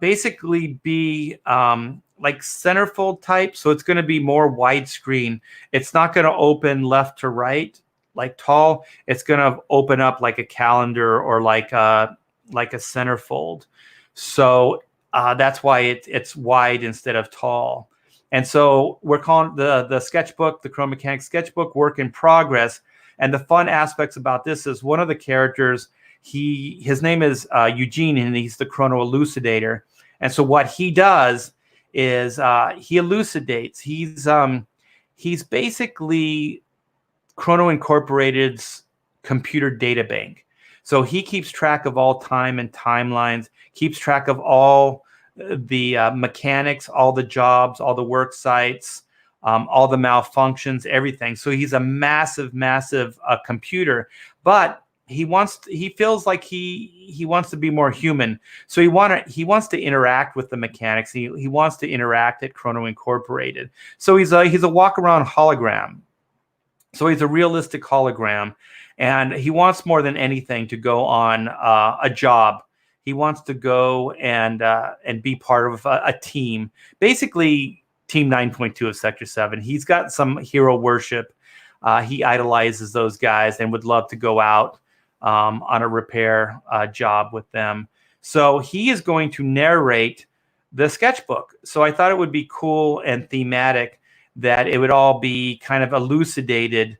basically be like centerfold type. So it's going to be more widescreen. It's not going to open left to right like tall. It's going to open up like a calendar or like a centerfold. So that's why it's wide instead of tall. And so we're calling the sketchbook, the Chrono Mechanic sketchbook, work in progress. And the fun aspects about this is one of the characters, his name is Eugene, and he's the Chrono Elucidator. And so what he does is he elucidates. He's basically Chrono Incorporated's computer data bank. So he keeps track of all time and timelines, keeps track of all the mechanics, all the jobs, all the work sites, all the malfunctions, everything. So he's a massive, massive computer, but he feels like he wants to be more human. So he wants to interact with the mechanics. He wants to interact at Chrono Incorporated. So he's a walk around hologram. So he's a realistic hologram, and he wants more than anything to go on a job. He wants to go and be part of a team, basically Team 9.2 of Sector 7. He's got some hero worship. He idolizes those guys and would love to go out on a repair job with them. So he is going to narrate the sketchbook. So I thought it would be cool and thematic that it would all be kind of elucidated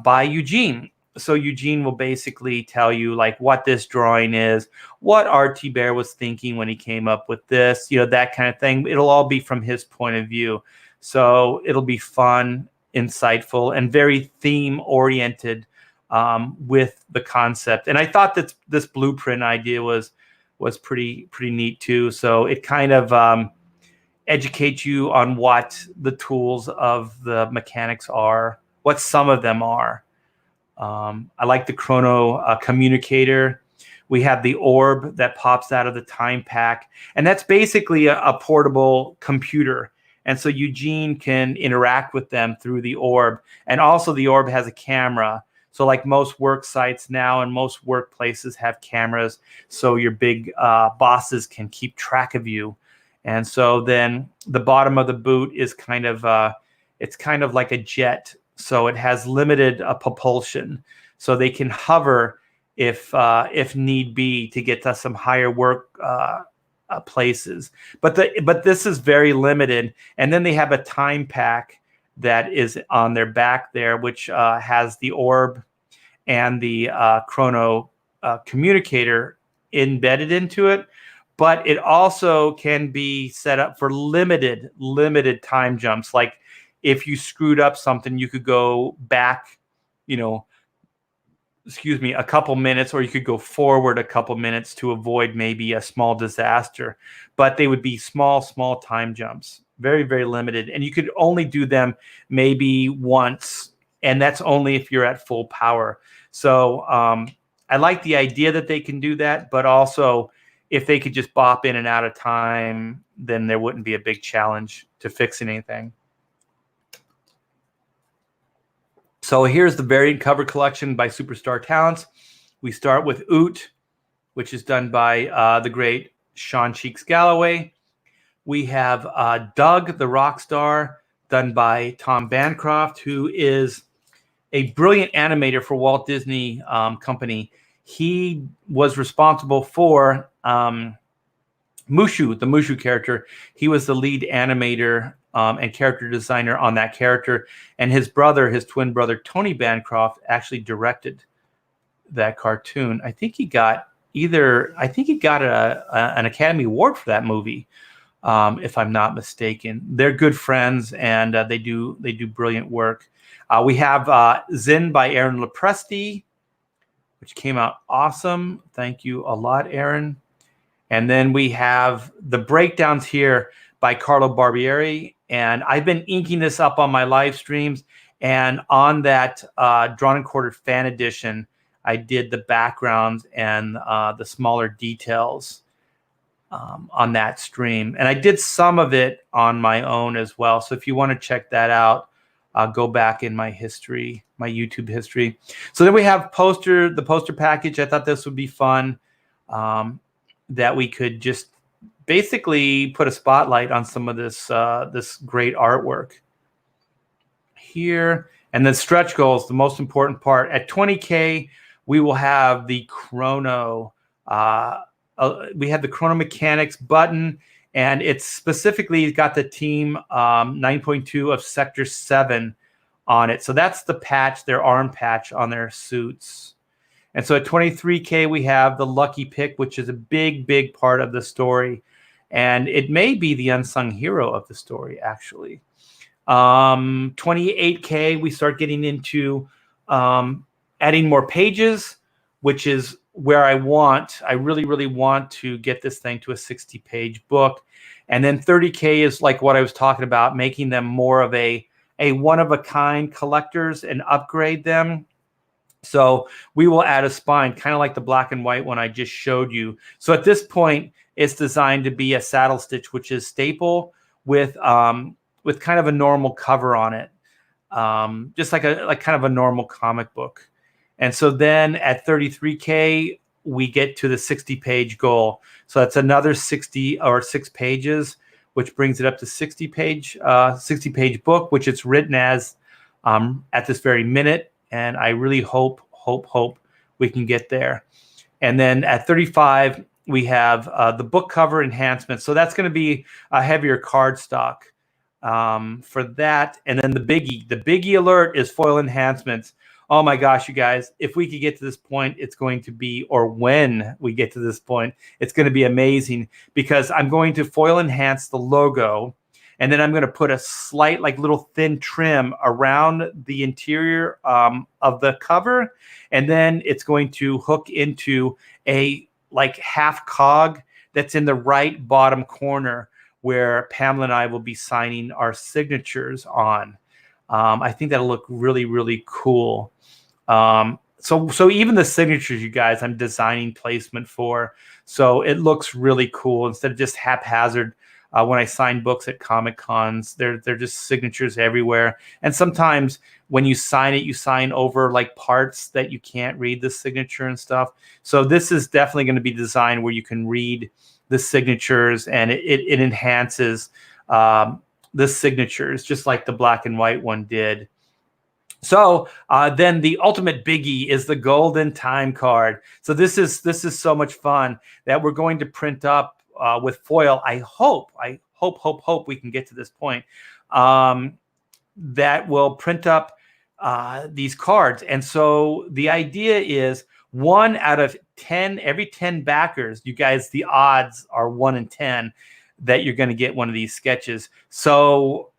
by Eugene. So Eugene will basically tell you like what this drawing is, what Art Thibert was thinking when he came up with this, that kind of thing. It'll all be from his point of view. So it'll be fun, insightful, and very theme-oriented with the concept. And I thought that this blueprint idea was pretty neat too. So it kind of educate you on what the tools of the mechanics are, what some of them are. I like the Chrono communicator. We have the orb that pops out of the time pack, and that's basically a portable computer. And so Eugene can interact with them through the orb. And also the orb has a camera. So like most work sites now and most workplaces have cameras, so your big bosses can keep track of you. And so then the bottom of the boot is kind of it's kind of like a jet. So it has limited propulsion. So they can hover if need be to get to some higher work places. But this is very limited. And then they have a time pack that is on their back there, which has the orb and the Chrono communicator embedded into it. But it also can be set up for limited time jumps. Like if you screwed up something, you could go back, a couple minutes, or you could go forward a couple minutes to avoid maybe a small disaster. But they would be small time jumps, very, very limited. And you could only do them maybe once, and that's only if you're at full power. So I like the idea that they can do that, but also if they could just bop in and out of time, then there wouldn't be a big challenge to fixing anything. So here's the variant cover collection by Superstar Talents. We start with Oot, which is done by the great Sean Cheeks Galloway. We have Doug, the rock star, done by Tom Bancroft, who is a brilliant animator for Walt Disney Company. He was responsible for Mushu, the Mushu character. He was the lead animator and character designer on that character. And his twin brother, Tony Bancroft, actually directed that cartoon. I think he got an Academy Award for that movie, if I'm not mistaken. They're good friends, and they do brilliant work. We have Zin by Aaron Lepresti, which came out awesome. Thank you a lot, Aaron. And then we have the breakdowns here by Carlo Barbieri. And I've been inking this up on my live streams. And on that Drawn and Quartered Fan Edition, I did the backgrounds and the smaller details on that stream. And I did some of it on my own as well. So if you want to check that out, go back in my history, my YouTube history. So then we have the poster package. I thought this would be fun, that we could just basically put a spotlight on some of this great artwork here. And then stretch goals, the most important part. At 20K, we will have the Chrono. We have the Chrono Mechanics button, and it's specifically got the Team 9.2 of Sector 7 on it. So that's the patch, their arm patch on their suits. And so at 23K, we have the Lucky Pick, which is a big part of the story. And it may be the unsung hero of the story, actually. 28K, we start getting into adding more pages, which is where I really want to get this thing to a 60-page book. And then 30K is like what I was talking about, making them more of a one-of-a-kind collectors and upgrade them. So we will add a spine, kind of like the black and white one I just showed you. So at this point, it's designed to be a saddle stitch, which is staple with kind of a normal cover on it, just like kind of a normal comic book. And so then at 33K, we get to the 60-page goal. So that's another 60 or 6 pages, which brings it up to 60-page book, which it's written as at this very minute. And I really hope we can get there. And then at 35, we have the book cover enhancement. So that's going to be a heavier cardstock for that. And then the biggie alert is foil enhancements. Oh my gosh, you guys, if we could get to this point, it's going to be, or when we get to this point, it's going to be amazing, because I'm going to foil enhance the logo, and then I'm going to put a slight, like little thin trim around the interior of the cover. And then it's going to hook into a like half cog that's in the right bottom corner where Pamela and I will be signing our signatures on. I think that'll look really, really cool. So even the signatures, you guys, I'm designing placement for. So it looks really cool instead of just haphazard. When I sign books at Comic Cons, they're just signatures everywhere. And sometimes when you sign it, you sign over like parts that you can't read the signature and stuff. So this is definitely going to be designed where you can read the signatures, and it enhances the signatures, just like the black and white one did. So then the ultimate biggie is the golden time card. So this is so much fun that we're going to print up with foil. I hope we can get to this point that will print up these cards. And so the idea is 1 out of 10, every 10 backers, you guys, the odds are 1 in 10 that you're going to get one of these sketches. So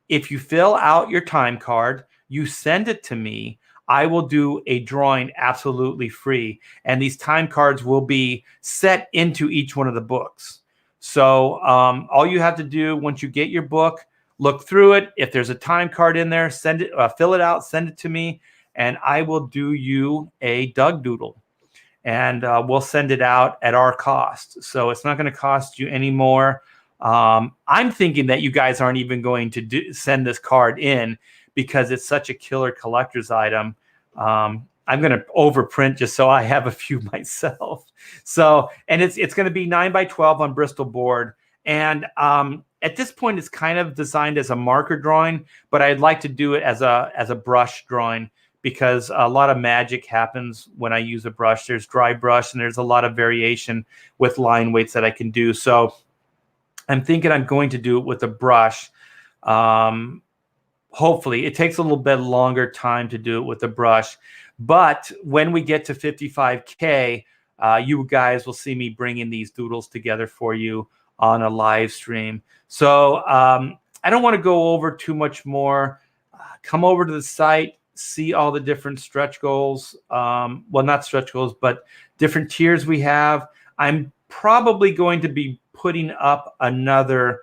if you fill out your time card, you send it to me, I will do a drawing absolutely free. And these time cards will be set into each one of the books. So all you have to do once you get your book, look through it. If there's a time card in there, send it, fill it out, send it to me, and I will do you a Doug Doodle. And we'll send it out at our cost. So it's not going to cost you any more. I'm thinking that you guys aren't even going to send this card in, because it's such a killer collector's item. I'm going to overprint just so I have a few myself. So, and it's going to be 9x12 on Bristol board. And at this point, it's kind of designed as a marker drawing, but I'd like to do it as a brush drawing, because a lot of magic happens when I use a brush. There's dry brush, and there's a lot of variation with line weights that I can do. So I'm thinking I'm going to do it with a brush. Hopefully, it takes a little bit longer time to do it with a brush. But when we get to 55K, you guys will see me bringing these doodles together for you on a live stream. So I don't want to go over too much more. Come over to the site, see all the different stretch goals. Well, not stretch goals, but different tiers we have. I'm probably going to be putting up another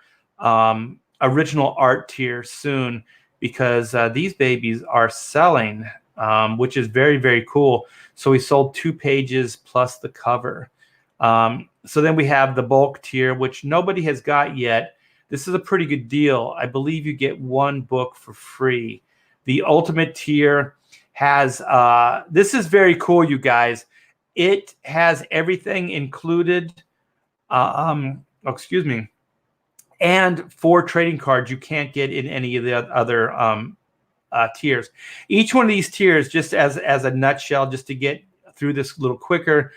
original art tier soon, because these babies are selling, which is very, very cool. So we sold 2 pages plus the cover. So then we have the bulk tier, which nobody has got yet. This is a pretty good deal. I believe you get 1 book for free. The ultimate tier has, this is very cool, you guys. It has everything included. Excuse me. And 4 trading cards you can't get in any of the other tiers. Each one of these tiers, just as a nutshell, just to get through this a little quicker,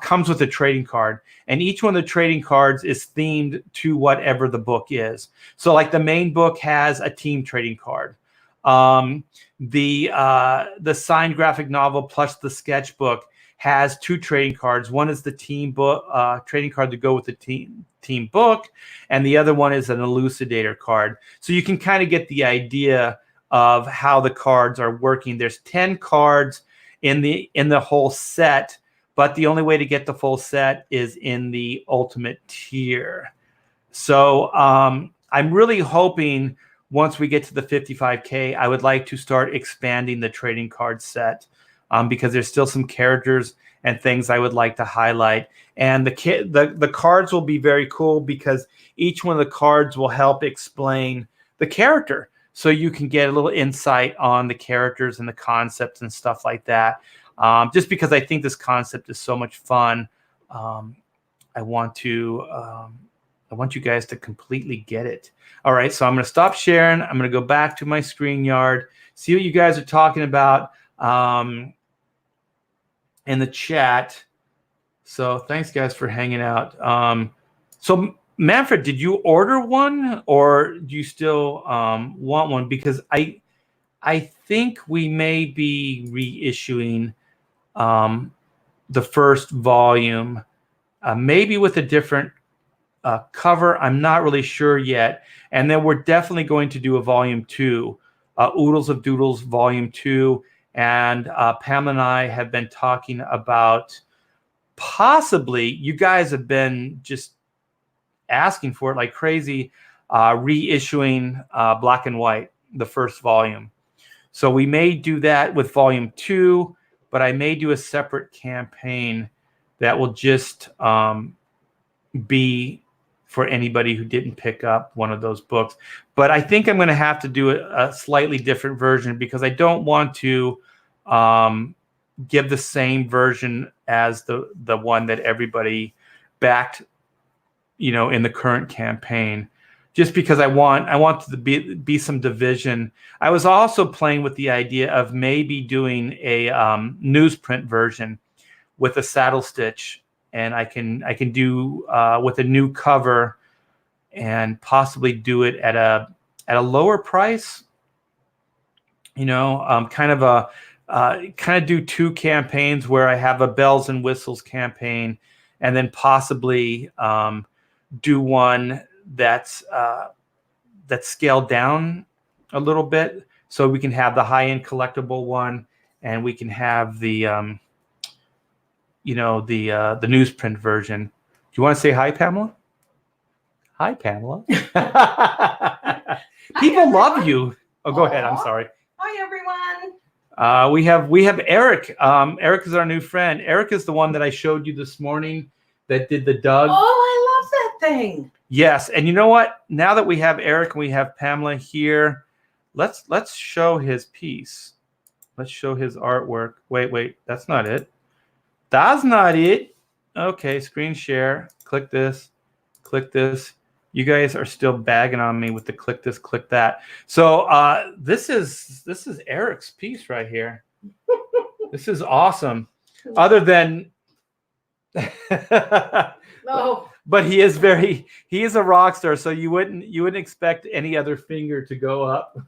comes with a trading card. And each one of the trading cards is themed to whatever the book is. So like the main book has a team trading card. The signed graphic novel plus the sketchbook has 2 trading cards. One is the team book trading card to go with the team book, and the other one is an elucidator card. So you can kind of get the idea of how the cards are working. There's 10 cards in the whole set, but the only way to get the full set is in the ultimate tier. So I'm really hoping once we get to the 55K, I would like to start expanding the trading card set because there's still some characters and things I would like to highlight. And the cards will be very cool because each one of the cards will help explain the character. So you can get a little insight on the characters and the concepts and stuff like that. Just because I think this concept is so much fun, I want you guys to completely get it. All right, so I'm going to stop sharing. I'm going to go back to my StreamYard, see what you guys are talking about in the chat. So thanks, guys, for hanging out. So Manfred, did you order one, or do you still want one? Because I think we may be reissuing the first volume, maybe with a different cover. I'm not really sure yet. And then we're definitely going to do a volume 2, Oodles of Doodles volume 2. And Pamela and I have been talking about possibly, you guys have been just asking for it like crazy, reissuing Black and White, the first volume. So we may do that with volume 2, but I may do a separate campaign that will just be for anybody who didn't pick up one of those books. But I think I'm going to have to do a slightly different version because I don't want to give the same version as the one that everybody backed, in the current campaign, just because I want to be some division. I was also playing with the idea of maybe doing a newsprint version with a saddle stitch, and I can do with a new cover, and possibly do it at a lower price. Kind of do 2 campaigns where I have a bells and whistles campaign, and then possibly do one that's scaled down a little bit, so we can have the high-end collectible one, and we can have the the newsprint version. Do you want to say hi, Pamela? Hi, Pamela. People love you. Oh, go ahead. I'm sorry. Hi, everyone. We have Eric. Eric is our new friend. Eric is the one that I showed you this morning that did the Doug. Oh, I love that thing. Yes, and you know what? Now that we have Eric and we have Pamela here, let's show his piece. Let's show his artwork. Wait, that's not it. That's not it. Okay, screen share. Click this. Click this. You guys are still bagging on me with the click this, click that. So this is Eric's piece right here. This is awesome. Other than no. But he is a rock star, so you wouldn't expect any other finger to go up.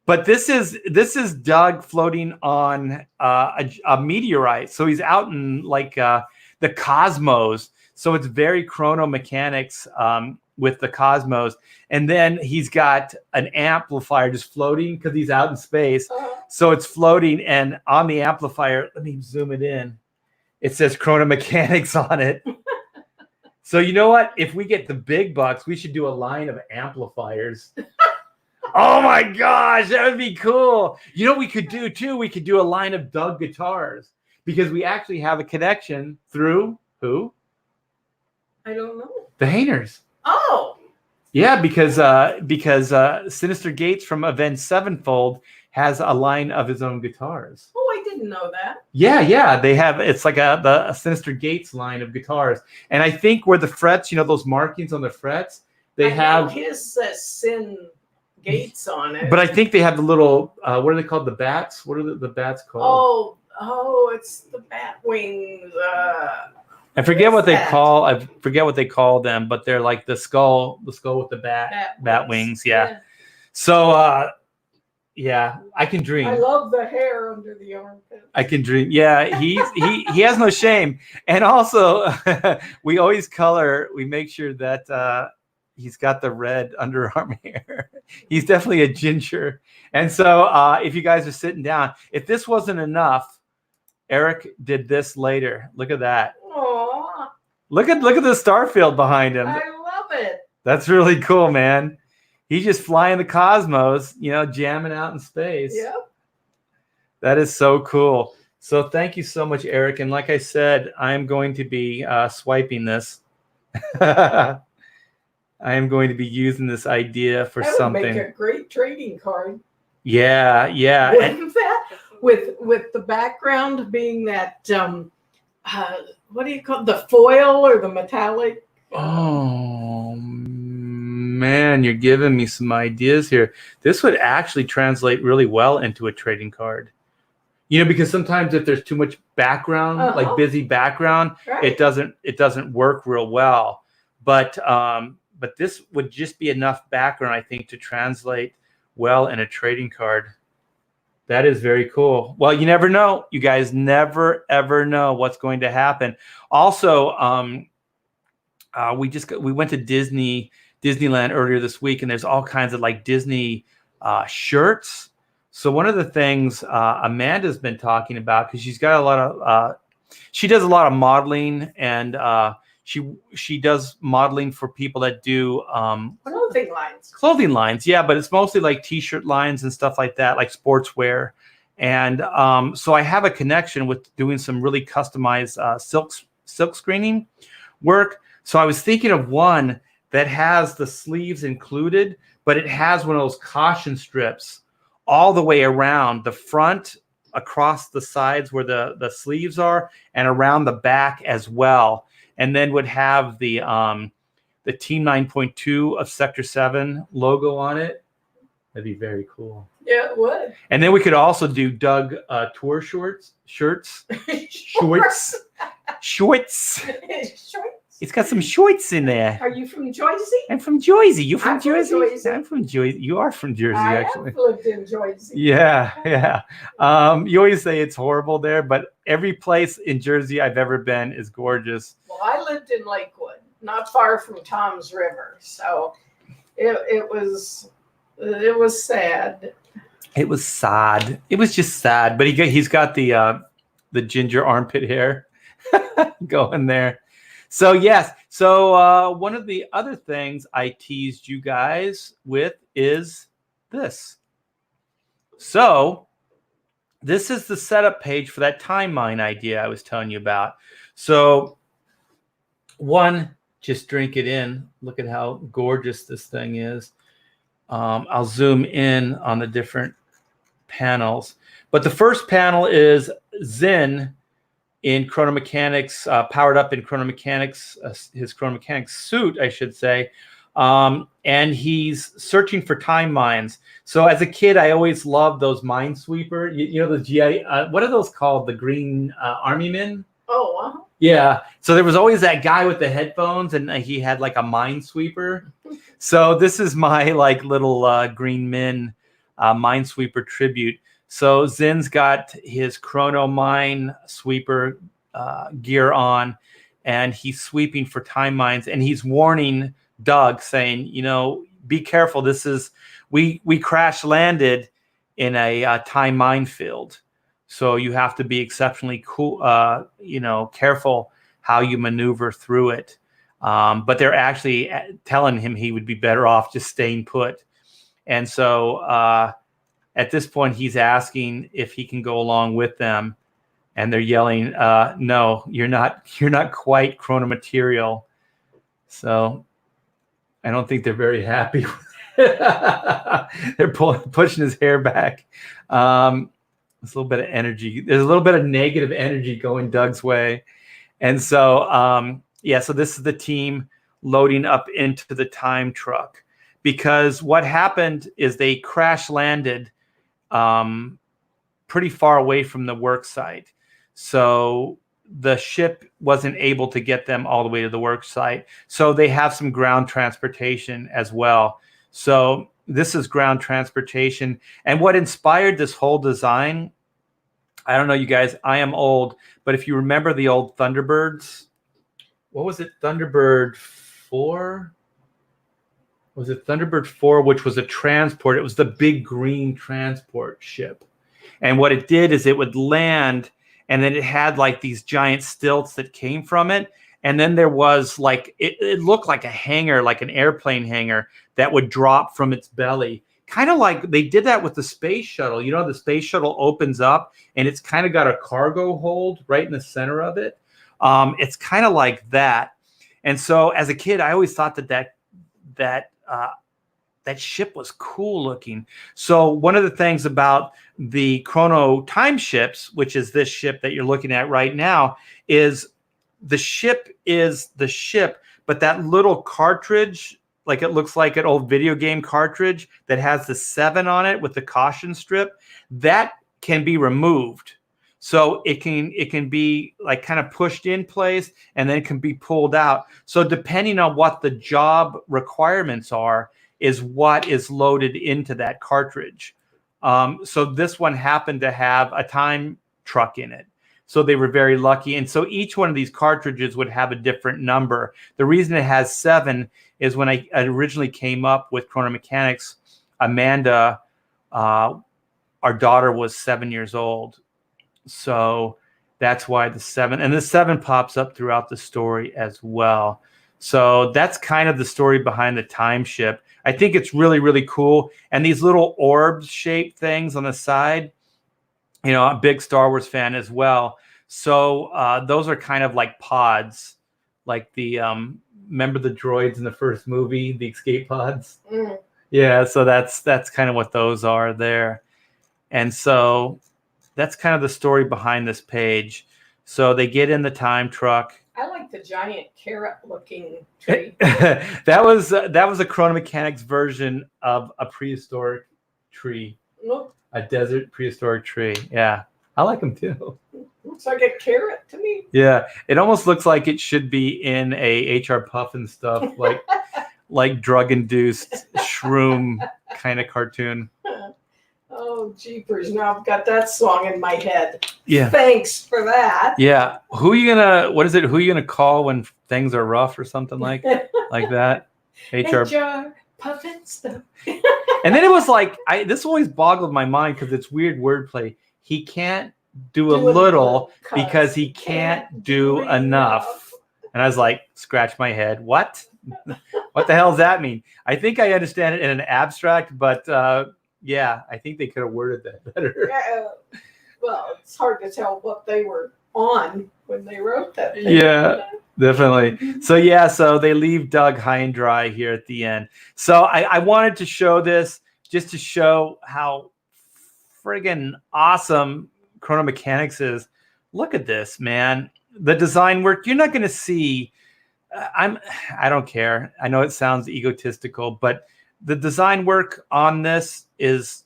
But this is Doug floating on a meteorite. So he's out in like the cosmos. So it's very chrono mechanics with the cosmos. And then he's got an amplifier just floating because he's out in space. So it's floating, and on the amplifier, let me zoom it in. It says chrono mechanics on it. So you know what? If we get the big bucks, we should do a line of amplifiers. Oh my gosh, that would be cool. You know what we could do too? We could do a line of Doug guitars, because we actually have a connection through who? I don't know. The Hainers. Oh. Yeah, because Sinister Gates from Avenged Sevenfold has a line of his own guitars. Oh, I didn't know that. Yeah, they have. It's like a Sinister Gates line of guitars, and I think where the frets, those markings on the frets, they have his Sin Gates on it. But I think they have the little what are they called? The bats? What are the bats called? Oh, it's the bat wings. I forget what they call them, but they're like the skull with the bat wings. Yeah. So yeah, I can dream. I love the hair under the armpit. I can dream. Yeah, he has no shame. And also we always color, we make sure that he's got the red underarm hair. He's definitely a ginger. And so if you guys are sitting down, if this wasn't enough, Eric did this later. Look at that. Aw, Look at the star field behind him. I love it. That's really cool, man. He's just flying the cosmos, jamming out in space. Yep. That is so cool. So thank you so much, Eric. And like I said, I'm going to be swiping this. I am going to be using this idea for That would something. make a great trading card. Yeah. Wouldn't that? With the background being that what do you call it? The foil or the metallic? Oh man, you're giving me some ideas here. This would actually translate really well into a trading card. Because sometimes if there's too much background, like busy background, Right. it doesn't work real well. But this would just be enough background, I think, to translate well in a trading card. That is very cool. Well, you never know. You guys never ever know what's going to happen. Also, we went to Disneyland earlier this week, and there's all kinds of like Disney shirts. So one of the things Amanda's been talking about, because she's got a lot of she does a lot of modeling, and she does modeling for people that do clothing lines. Yeah, but it's mostly like t-shirt lines and stuff like that, like sportswear. And so I have a connection with doing some really customized silk screening work. So I was thinking of one that has the sleeves included, but it has one of those caution strips all the way around the front, across the sides where the sleeves are, and around the back as well. And then would have the Team 9.2 of Sector 7 logo on it. That'd be very cool. Yeah, it would. And then we could also do Doug tour shirts. Shorts. It's got some shorts in there. Are you from Jersey? I'm from Jersey. You from I'm from Jersey? Jersey. I'm from Jersey. You are from Jersey, I actually. have lived in Jersey. Yeah. You always say it's horrible there, but every place in Jersey I've ever been is gorgeous. Well, I lived in Lakewood, not far from Tom's River, so it was sad. It was sad. It was just sad, but he's got the ginger armpit hair going there. So yes. So one of the other things I teased you guys with is this. So this is the setup page for that time mine idea I was telling you about. So one, just drink it in. Look at how gorgeous this thing is. I'll zoom in on the different panels. But the first panel is Zen in Chrono Mechanics, powered up in Chrono Mechanics, his Chrono Mechanics suit, I should say. And he's searching for time mines. So as a kid, I always loved those Minesweeper. The GI, what are those called? The Green Army Men? Oh, wow. Yeah. So there was always that guy with the headphones, and he had like a Minesweeper. So this is my like little Green Men Minesweeper tribute. So Zen's got his Chrono Mine Sweeper gear on, and he's sweeping for time mines, and he's warning Doug, saying, be careful. This is we crash landed in a time minefield, so you have to be exceptionally cool, careful how you maneuver through it. But they're actually telling him he would be better off just staying put, and so. At this point, he's asking if he can go along with them, and they're yelling, "No, you're not quite Chrono material." So, I don't think they're very happy. They're pushing his hair back. There's a little bit of energy. There's a little bit of negative energy going Doug's way, and so so this is the team loading up into the time truck, because what happened is they crash landed pretty far away from the work site. So the ship wasn't able to get them all the way to the work site. So they have some ground transportation as well. So this is ground transportation. And what inspired this whole design, I don't know, you guys, I am old, but if you remember the old Thunderbirds, what was it? Thunderbird 4? Was it Thunderbird 4, which was a transport? It was the big green transport ship. And what it did is it would land, and then it had like these giant stilts that came from it. And then there was like, it looked like a hanger, like an airplane hanger that would drop from its belly. Kind of like they did that with the space shuttle. You know, the space shuttle opens up and it's kind of got a cargo hold right in the center of it. It's kind of like that. And so as a kid, I always thought that ship was cool looking. So one of the things about the Chrono time ships, which is this ship that you're looking at right now, is the ship is the ship, but that little cartridge, like it looks like an old video game cartridge that has the 7 on it with the caution strip, that can be removed. So it can be like kind of pushed in place and then it can be pulled out. So depending on what the job requirements are is what is loaded into that cartridge. So this one happened to have a time truck in it. So they were very lucky. And so each one of these cartridges would have a different number. The reason it has 7 is when I originally came up with Chrono Mechanics, Amanda, our daughter, was 7 years old. So that's why the 7. And the 7 pops up throughout the story as well. So that's kind of the story behind the time ship. I think it's really, really cool. And these little orb-shaped things on the side, you know, I'm a big Star Wars fan as well. So those are kind of like pods, like the remember the droids in the first movie, the escape pods? Mm. Yeah, so that's kind of what those are there. And so that's kind of the story behind this page. So they get in the time truck. I like the giant carrot-looking tree. that was a Chrono Mechanics version of a prehistoric tree. Nope. A desert prehistoric tree. Yeah, I like them too. Looks like a carrot to me. Yeah, it almost looks like it should be in a H.R. Puffin stuff, like drug-induced shroom kind of cartoon. Oh, jeepers. Now I've got that song in my head. Yeah. Thanks for that. Yeah. Who are you gonna call when things are rough or something like that? H.R. Puffin stuff. And then it was like, this always boggled my mind because it's weird wordplay. He can't do a little because he can't do enough. And I was like, scratch my head. What? What the hell does that mean? I think I understand it in an abstract, but yeah, I think they could have worded that better. Well, it's hard to tell what they were on when they wrote that thing. Yeah, definitely. So they leave Doug high and dry here at the end. So I wanted to show this just to show how friggin' awesome Chrono Mechanics is. Look at this, man. The design work, you're not going to see. I don't care. I know it sounds egotistical, but the design work on this is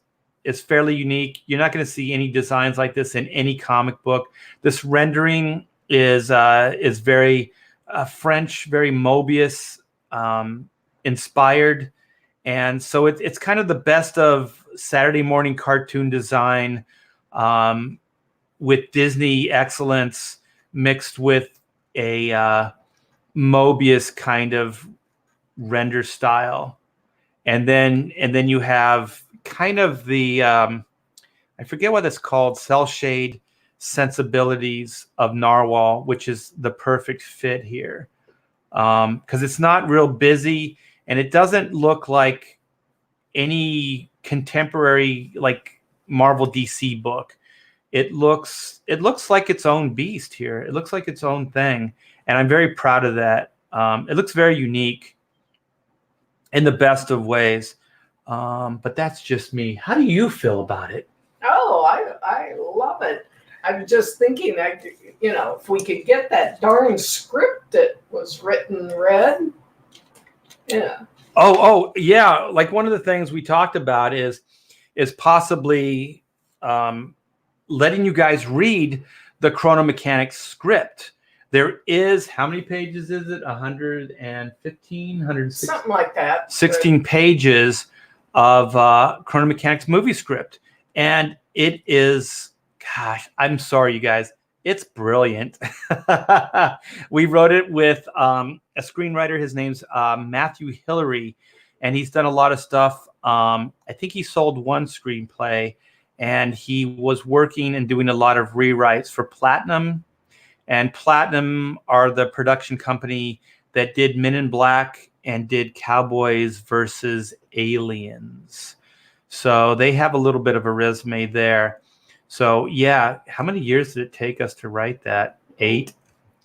fairly unique. You're not going to see any designs like this in any comic book. This rendering is very French, very Mobius inspired, and so it's kind of the best of Saturday morning cartoon design with Disney excellence mixed with a Mobius kind of render style. And then you have kind of the I forget what it's called, cell shade sensibilities of Narwhal, which is the perfect fit here because it's not real busy and it doesn't look like any contemporary like Marvel DC book. It looks like its own beast here. It looks like its own thing, and I'm very proud of that. It looks very unique in the best of ways. But that's just me. How do you feel about it? Oh, I love it. I'm just thinking that, if we could get that darn script that was written read. Yeah. Oh, yeah. Like one of the things we talked about is possibly letting you guys read the Chrono Mechanics script. There is, how many pages is it? 115, 116? Something like that. 16 pages of Chrono Mechanics movie script. And it is, gosh, I'm sorry, you guys. It's brilliant. We wrote it with a screenwriter. His name's Matthew Hillary. And he's done a lot of stuff. I think he sold one screenplay. and he was working and doing a lot of rewrites for Platinum. And Platinum are the production company that did Men in Black and did Cowboys versus Aliens. So they have a little bit of a resume there. So yeah, how many years did it take us to write that? 8?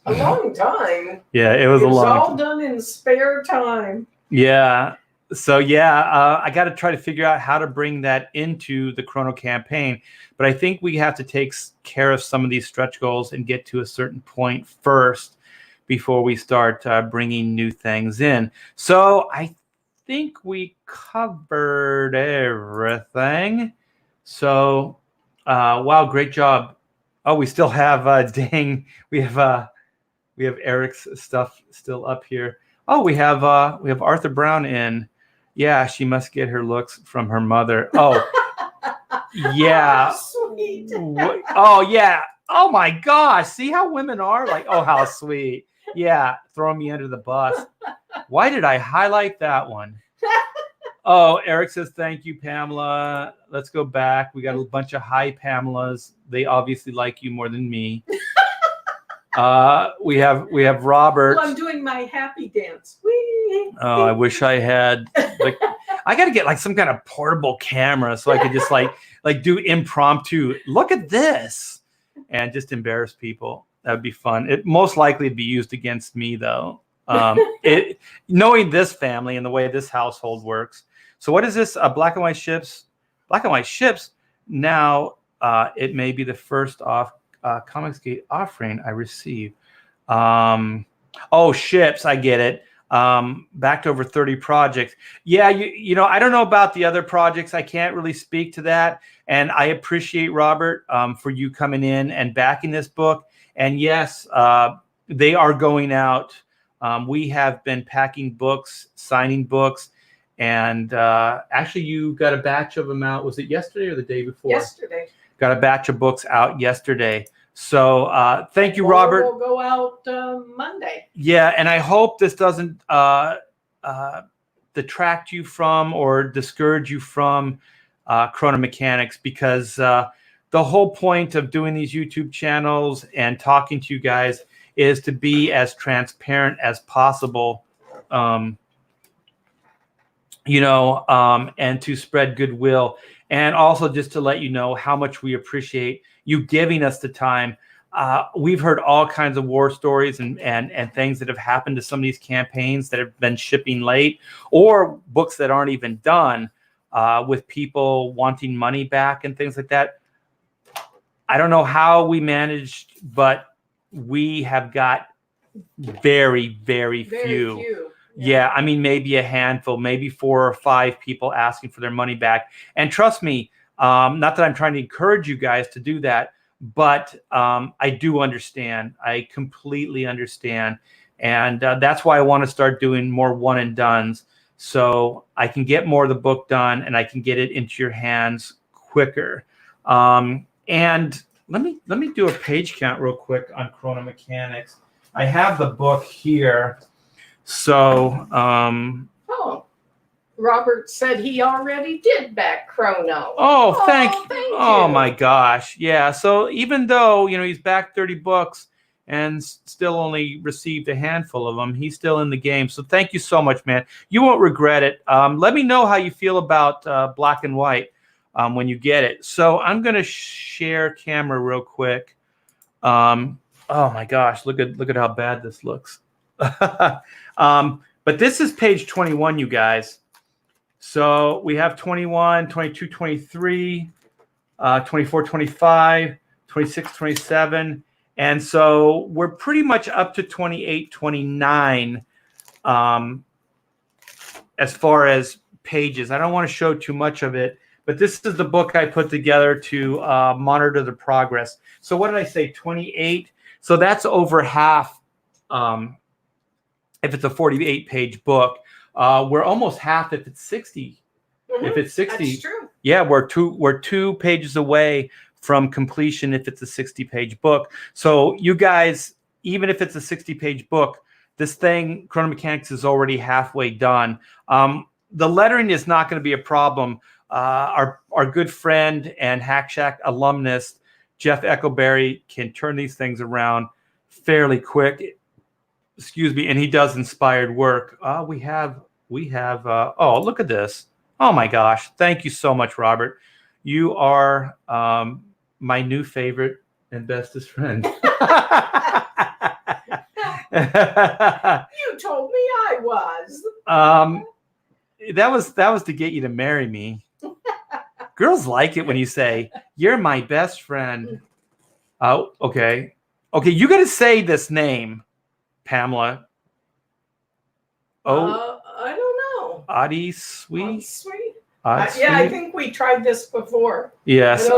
A long time. Yeah, it was a long all time. done in spare time. Yeah. So yeah, I got to try to figure out how to bring that into the Chrono campaign. But I think we have to take care of some of these stretch goals and get to a certain point first before we start bringing new things in. So I think we covered everything. So, wow, great job. Oh, we still have we have Eric's stuff still up here. Oh, we have Arthur Brown in. Yeah, she must get her looks from her mother. Oh, yeah. Sweet. Oh, yeah. Oh my gosh. See how women are? Like, oh, how sweet. Yeah, throwing me under the bus. Why did I highlight that one? Oh, Eric says, thank you, Pamela. Let's go back. We got a bunch of hi Pamelas. They obviously like you more than me. We have Robert. Well, I'm doing my happy dance. Whee! Oh, I wish I had. Like, I got to get like some kind of portable camera so I could just like do impromptu. Look at this, and just embarrass people. That would be fun. It most likely be used against me though. Knowing this family and the way this household works. So what is this? Black and white ships. Black and white ships. Now it may be the first off Comicsgate offering I receive. Oh, ships. I get it. Backed over 30 projects. Yeah, you know, I don't know about the other projects. I can't really speak to that. And I appreciate, Robert, for you coming in and backing this book. And yes, they are going out. We have been packing books, signing books, and actually you got a batch of them out. Was it yesterday or the day before? Yesterday. Got a batch of books out yesterday. So thank you, Robert. We'll go out Monday. Yeah, and I hope this doesn't detract you from or discourage you from Chrono Mechanics, because the whole point of doing these YouTube channels and talking to you guys is to be as transparent as possible, you know, and to spread goodwill. And also just to let you know how much we appreciate you giving us the time. We've heard all kinds of war stories and things that have happened to some of these campaigns that have been shipping late, or books that aren't even done, with people wanting money back and things like that. I don't know how we managed, but we have got very, very few. Yeah, I mean, maybe a handful, maybe 4 or 5 people asking for their money back. And trust me, not that I'm trying to encourage you guys to do that, but I do understand. I completely understand. And that's why I want to start doing more one and dones, so I can get more of the book done and I can get it into your hands quicker. And let me do a page count real quick on Chrono Mechanics. I have the book here. So, oh, Robert said he already did back Chrono. Oh, thank you. Oh my gosh. Yeah. So even though, you know, he's back 30 books and still only received a handful of them, he's still in the game. So thank you so much, man. You won't regret it. Let me know how you feel about Black and White when you get it. So I'm going to share camera real quick. Oh my gosh. Look at how bad this looks. But this is page 21, you guys. So we have 21, 22, 23, 24, 25, 26, 27. And so we're pretty much up to 28, 29 as far as pages. I don't want to show too much of it, but this is the book I put together to monitor the progress. So what did I say, 28? So that's over half. If it's a 48-page book, we're almost half if it's 60. Mm-hmm. If it's 60, that's true. Yeah, we're 2 pages away from completion if it's a 60-page book. So you guys, even if it's a 60-page book, this thing, Chrono Mechanics, is already halfway done. The lettering is not going to be a problem. our good friend and Hack Shack alumnus, Jeff Echoberry, can turn these things around fairly quick. Excuse me. And he does inspired work. We have, oh, look at this. Oh my gosh. Thank you so much, Robert. You are my new favorite and bestest friend. You told me I was. That was to get you to marry me. Girls like it when you say, "You're my best friend." Oh, okay. Okay, you got to say this name, Pamela. Oh, I don't know. Adi Sweet. Sweet. Yeah, I think we tried this before. Yes.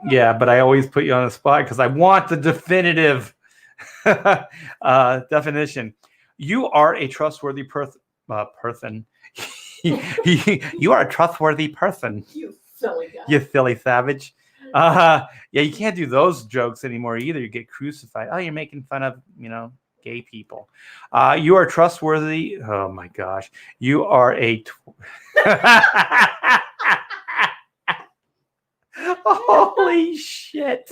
Yeah, but I always put you on the spot because I want the definitive definition. You are a trustworthy person. You are a trustworthy person. You silly guy. You silly savage. Yeah, you can't do those jokes anymore either. You get crucified. Oh, you're making fun of, gay people. You are trustworthy. Oh my gosh. You are a holy shit.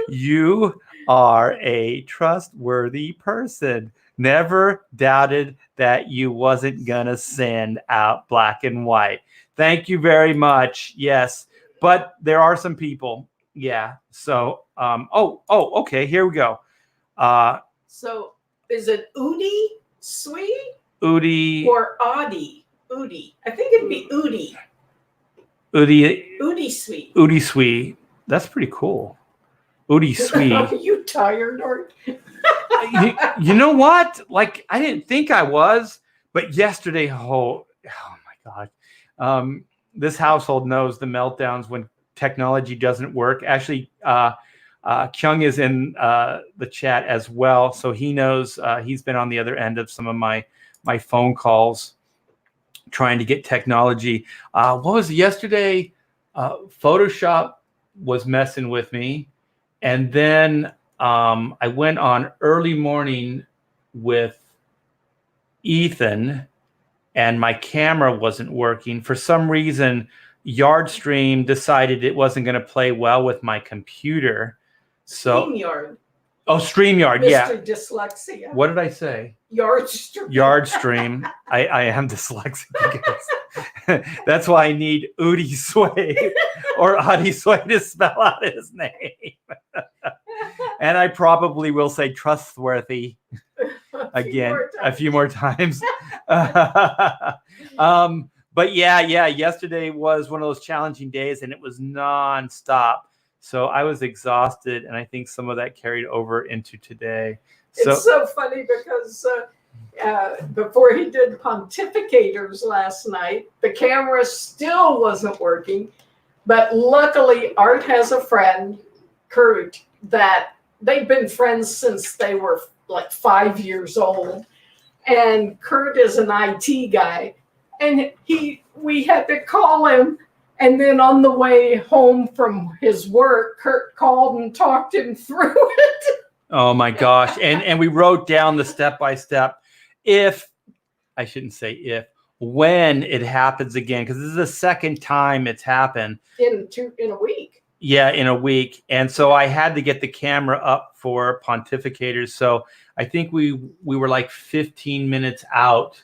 You are a trustworthy person. Never doubted that you wasn't gonna send out black and white. Thank you very much. Yes, but there are some people. Yeah. So, okay. Here we go. So, is it Udi Sweet? Udi or Audi? Udi. I think it'd be Udi. Udi Sweet. Udi Sweet. That's pretty cool. Udi Sweet. Are you tired or? you know what? Like, I didn't think I was, but yesterday, oh my God. This household knows the meltdowns when technology doesn't work. Actually, Kyung is in the chat as well, so he knows. He's been on the other end of some of my phone calls trying to get technology. What was it yesterday? Photoshop was messing with me, and then I went on early morning with Ethan, and my camera wasn't working. For some reason, Yardstream decided it wasn't going to play well with my computer. So StreamYard. Oh, StreamYard, Mr. yeah. Dyslexia. What did I say? Yardstream. Yardstream. I am dyslexic, guys. That's why I need Udi Sway or Adi Sway to spell out his name. And I probably will say trustworthy again a few more times. But yeah, yesterday was one of those challenging days, and it was nonstop. So I was exhausted, and I think some of that carried over into today. It's so funny because before he did pontificators last night, the camera still wasn't working. But luckily, Art has a friend, Kurt, that they've been friends since they were like 5 years old. And Kurt is an IT guy. And we had to call him. And then on the way home from his work, Kurt called and talked him through it. Oh my gosh. And we wrote down the step-by-step. When it happens again, because this is the second time it's happened. In a week. Yeah, in a week. And so I had to get the camera up for pontificators. So I think we were like 15 minutes out.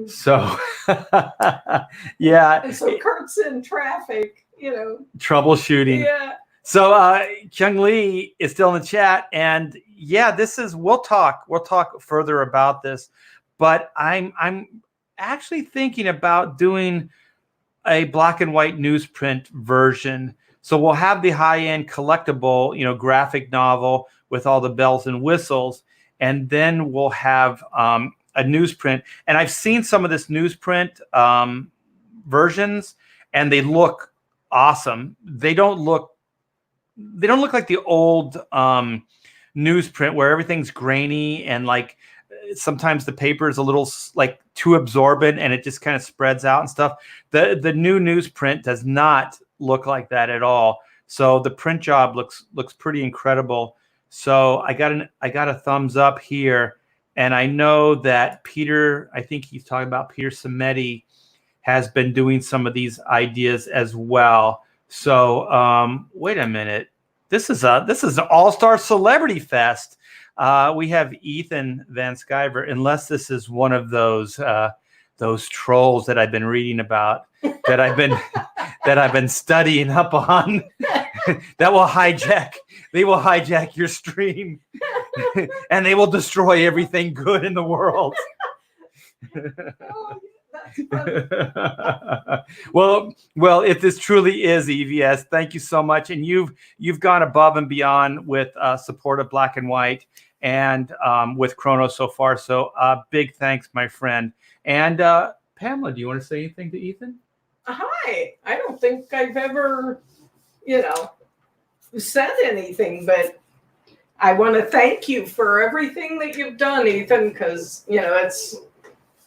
So, yeah. And so Kurt's in traffic, troubleshooting. Yeah. So Kyung Lee is still in the chat, and yeah, we'll talk further about this, but I'm actually thinking about doing a black and white newsprint version. So we'll have the high-end collectible, graphic novel with all the bells and whistles, and then we'll have a newsprint. And I've seen some of this newsprint versions, and they look awesome. They don't look like the old newsprint where everything's grainy and like sometimes the paper is a little like too absorbent and it just kind of spreads out and stuff. The new newsprint does not look like that at all. So the print job looks pretty incredible. So I got a thumbs up here, and I know that Peter, I think he's talking about Peter Samedi, has been doing some of these ideas as well. So wait a minute. This is an all-star celebrity fest. We have Ethan Van Sciver, unless this is one of those trolls that I've been reading about, that I've been studying up on, that will hijack. They will hijack your stream, and they will destroy everything good in the world. Oh, that's funny. Well, if this truly is EVS, thank you so much, and you've gone above and beyond with support of Black and White and with Chrono so far. So big thanks, my friend. And Pamela, do you want to say anything to Ethan? Hi. I don't think I've ever, said anything, but I want to thank you for everything that you've done, Ethan, because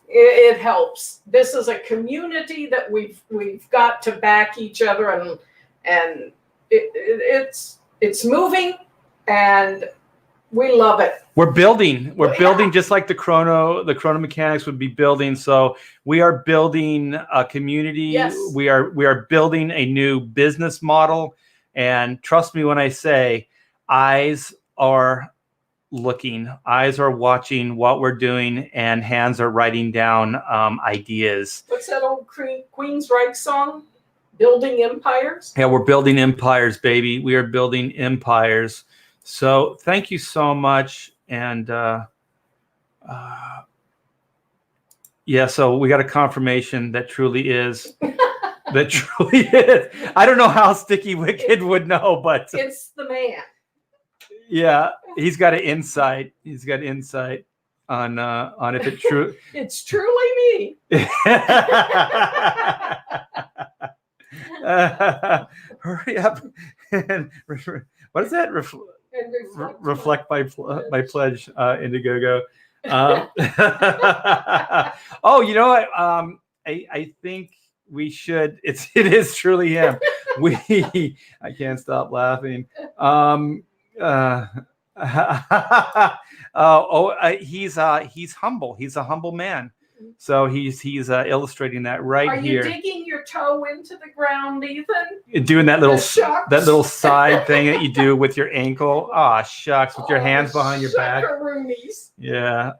it helps. This is a community that we've got to back each other, and it's moving, and we love it. We're building just like the Chrono Mechanics would be building. So we are building a community. Yes. We are building a new business model. And trust me when I say, eyes are looking, eyes are watching what we're doing, and hands are writing down ideas. What's that old Queensryche song? Building empires? Yeah, we're building empires, baby. We are building empires. So thank you so much. And yeah, so we got a confirmation that truly is. That truly is. I don't know how Sticky Wicked would know, but It's the man. yeah, he's got an insight. He's got insight on if it's true. It's truly me. Hurry up! And what is that? Reflect by pledge, Indiegogo. Oh, you know what? I think we should. It is truly him. I can't stop laughing. He's humble. He's a humble man. So he's illustrating that right here. Are you digging your toe into the ground, Ethan? Doing that little side thing that you do with your ankle. Ah, shucks, with your hands behind your back. Shuckaroonies. Yeah,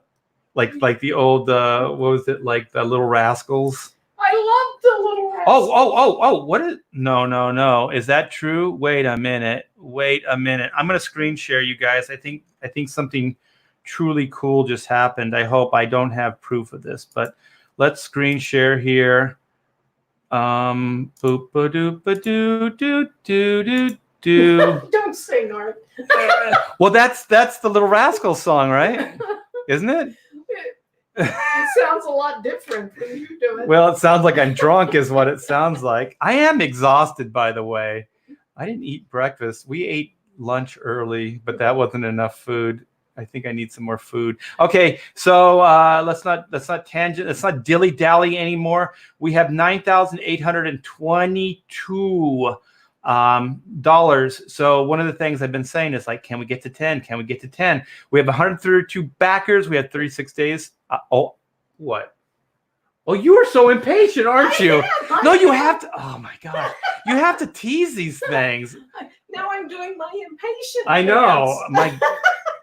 like the old what was it, like the Little Rascals? I love the Little Rascals. Oh! What is? No. Is that true? Wait a minute. I'm gonna screen share you guys. I think something truly cool just happened. I hope I don't have proof of this, but let's screen share here. Boop ba doop ba doo doo doo doo doo. Don't sing, Art. Well, that's the Little Rascals song, right? Isn't it? It sounds a lot different when you do it. Well, it sounds like I'm drunk is what it sounds like. I am exhausted, by the way. I didn't eat breakfast. We ate lunch early, but that wasn't enough food. I think I need some more food. Okay, so let's not tangent. Let's not dilly dally anymore. We have $9,822 dollars. So one of the things I've been saying is like, can we get to 10? Can we get to 10? We have 132 backers. We have 36 days. What? Oh, you are so impatient, aren't you? No, you have to. Oh my God, you have to tease these things. Now I'm doing my impatient. I know.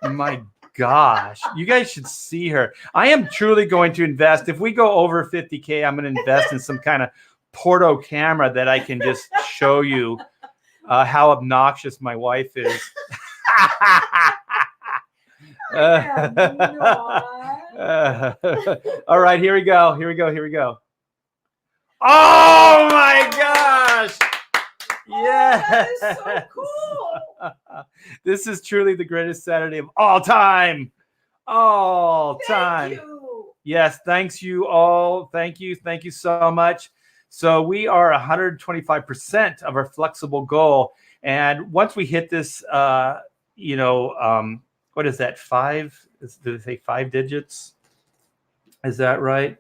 My gosh, you guys should see her. I am truly going to invest. If we go over 50K, I'm going to invest in some kind of Porto camera that I can just show you how obnoxious my wife is. All right, here we go. Oh my gosh. Yes. That is so cool. This is truly the greatest Saturday of all time. Thank you. Yes, thanks you all. Thank you so much. So we are 125% of our flexible goal. And once we hit this, what is that? 5? Did they say 5 digits? Is that right?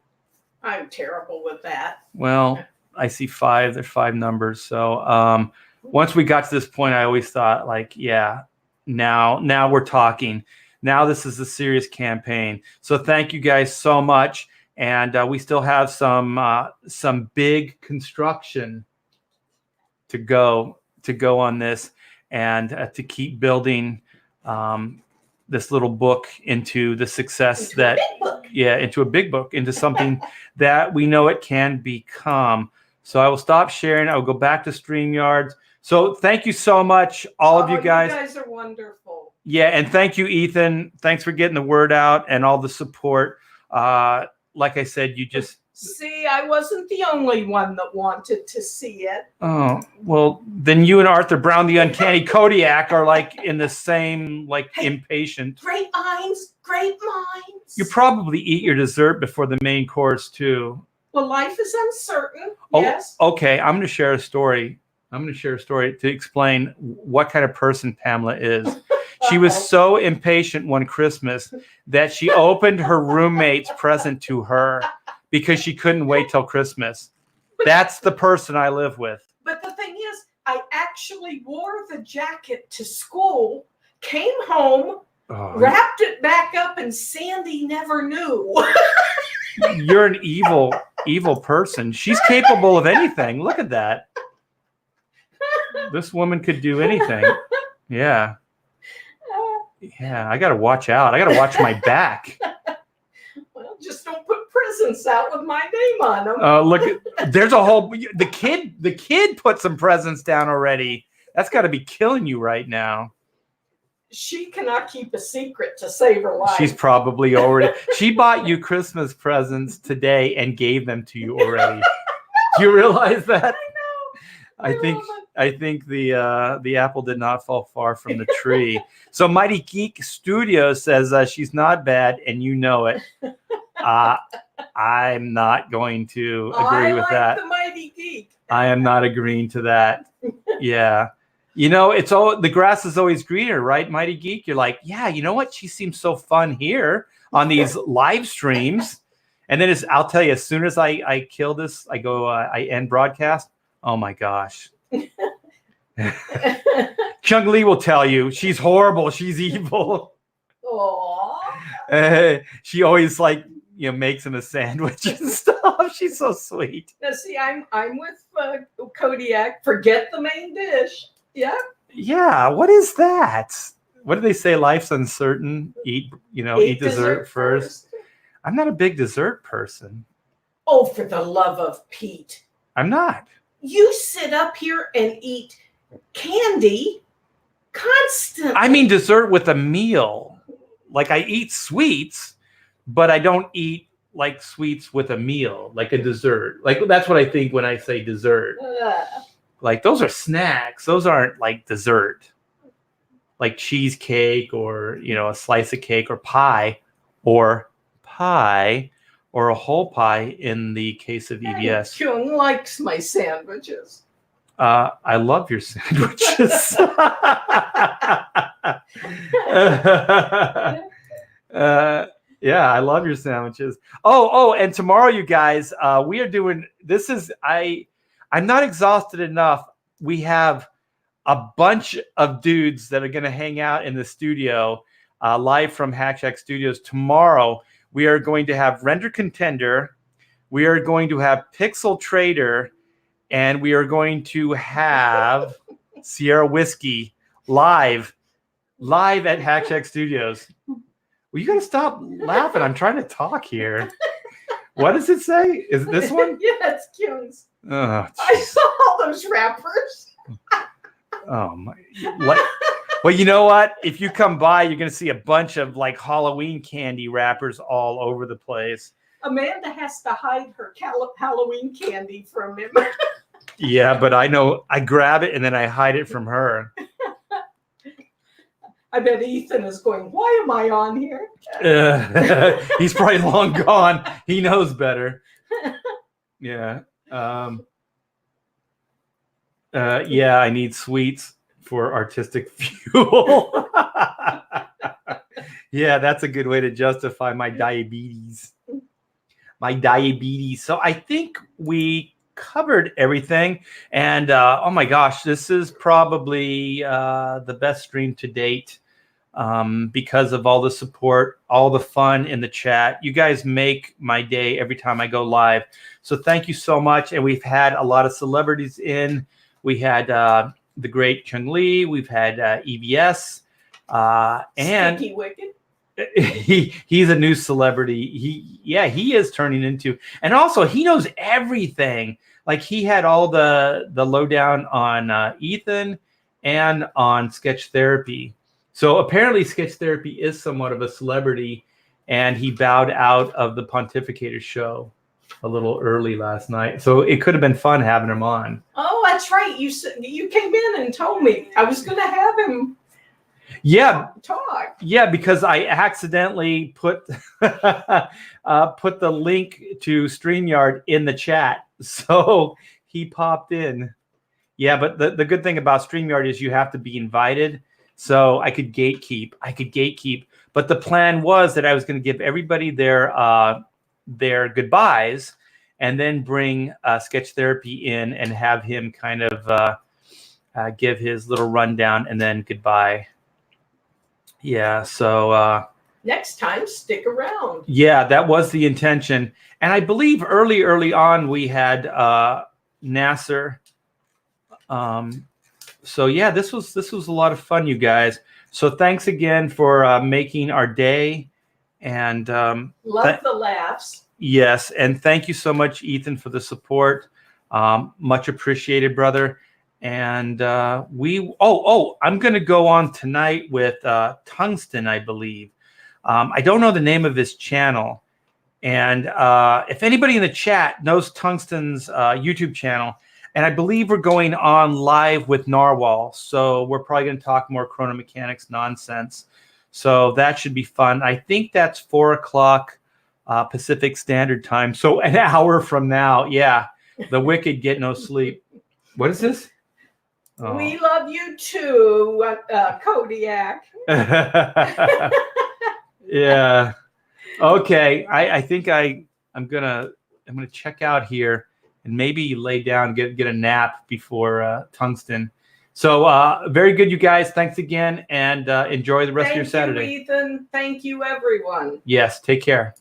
I'm terrible with that. Well, I see 5. They're 5 numbers. So once we got to this point, I always thought like, yeah, now we're talking. Now this is a serious campaign. So thank you guys so much. and we still have some big construction to go on this, and to keep building this little book into the success into a big book, into something that we know it can become. So I will stop sharing. I will go back to StreamYards. So thank you so much, all of you guys. You guys are wonderful. Yeah, and thank you, Ethan. Thanks for getting the word out and all the support. Like I said, you just... See, I wasn't the only one that wanted to see it. Oh, well, then you and Arthur Brown, the uncanny Kodiak, are like in the same, like, impatient. Great minds, great minds. You probably eat your dessert before the main course, too. Well, life is uncertain. Oh, yes. Okay, I'm going to share a story. To explain what kind of person Pamela is. She was so impatient one Christmas that she opened her roommate's present to her because she couldn't wait till Christmas. That's the person I live with. But the thing is, I actually wore the jacket to school, came home, wrapped it back up, and Sandy never knew. You're an evil person. She's capable of anything. Look at that. This woman could do anything. Yeah. Yeah, I got to watch out. I got to watch my back. Well, just don't put presents out with my name on them. Look, there's a whole... The kid put some presents down already. That's got to be killing you right now. She cannot keep a secret to save her life. She's probably already... She bought you Christmas presents today and gave them to you already. Do you realize that? I think the apple did not fall far from the tree. So Mighty Geek Studios says she's not bad, and you know it. I'm not going to agree with that. The Mighty Geek. I am not agreeing to that. Yeah. You know, the grass is always greener, right, Mighty Geek? You're like, yeah, you know what? She seems so fun here on these live streams. And then I'll tell you, as soon as I kill this, I end broadcast. Oh my gosh. Chung Lee will tell you she's horrible. She's evil. She always makes him a sandwich and stuff. She's so sweet. Now see, I'm with Kodiak. Forget the main dish. Yeah. Yeah. What is that? What do they say? Life's uncertain. Eat dessert first. I'm not a big dessert person. Oh, for the love of Pete. I'm not. You sit up here and eat candy constantly. I mean dessert with a meal. Like I eat sweets, but I don't eat like sweets with a meal, like a dessert. Like that's what I think when I say dessert. Like those are snacks. Those aren't like dessert. Like cheesecake or, a slice of cake or pie or a whole pie in the case of EBS. Chung likes my sandwiches. I love your sandwiches. Yeah, I love your sandwiches. Oh, and tomorrow, you guys, we are doing, I'm not exhausted enough. We have a bunch of dudes that are going to hang out in the studio live from Hack Shack Studios tomorrow. We are going to have Render Contender. We are going to have Pixel Trader. And we are going to have Sierra Whiskey live at Hack Shack Studios. Well, you got to stop laughing. I'm trying to talk here. What does it say? Is it this one? Yeah, it's Kyung's. Oh, I saw all those wrappers. Oh, my. Well, you know what? If you come by, you're going to see a bunch of Halloween candy wrappers all over the place. Amanda has to hide her Halloween candy from him. Yeah, but I know I grab it and then I hide it from her. I bet Ethan is going, why am I on here? He's probably long gone. He knows better. Yeah. Yeah, I need sweets for artistic fuel. Yeah, that's a good way to justify my diabetes. So I think we covered everything. And oh my gosh, this is probably the best stream to date because of all the support, all the fun in the chat. You guys make my day every time I go live. So thank you so much. And we've had a lot of celebrities in. We had the great Chung Lee. We've had EBS. And Sticky Wicked. He's a new celebrity. He is turning into, and also he knows everything. Like he had all the lowdown on Ethan and on Sketch Therapy. So apparently Sketch Therapy is somewhat of a celebrity, and he bowed out of the Pontificator show a little early last night. So it could have been fun having him on. Oh, that's right. You came in and told me I was going to have him. Yeah, talk. Yeah, because I accidentally put put the link to StreamYard in the chat, so he popped in. Yeah, but the good thing about StreamYard is you have to be invited. So I could gatekeep. But the plan was that I was going to give everybody their goodbyes, and then bring Sketch Therapy in and have him kind of give his little rundown and then goodbye. Yeah. So next time, stick around. Yeah, that was the intention, and I believe early on we had Nasser. So yeah, this was a lot of fun, you guys. So thanks again for making our day, and love the laughs. Yes, and thank you so much, Ethan, for the support. Much appreciated, brother. And I'm going to go on tonight with Tungsten, I believe. I don't know the name of his channel, and if anybody in the chat knows Tungsten's YouTube channel. And I believe we're going on live with Narwhal. So we're probably going to talk more chrono mechanics nonsense. So that should be fun. I think that's 4 o'clock Pacific Standard Time. So an hour from now. Yeah. The wicked get no sleep. What is this? Oh. We love you too, Kodiak. Yeah. Okay. I think I'm gonna check out here. And maybe lay down, get a nap before Tungsten. So very good, you guys. Thanks again, and enjoy the rest of your Saturday. Thank you, Ethan. Thank you, everyone. Yes, take care.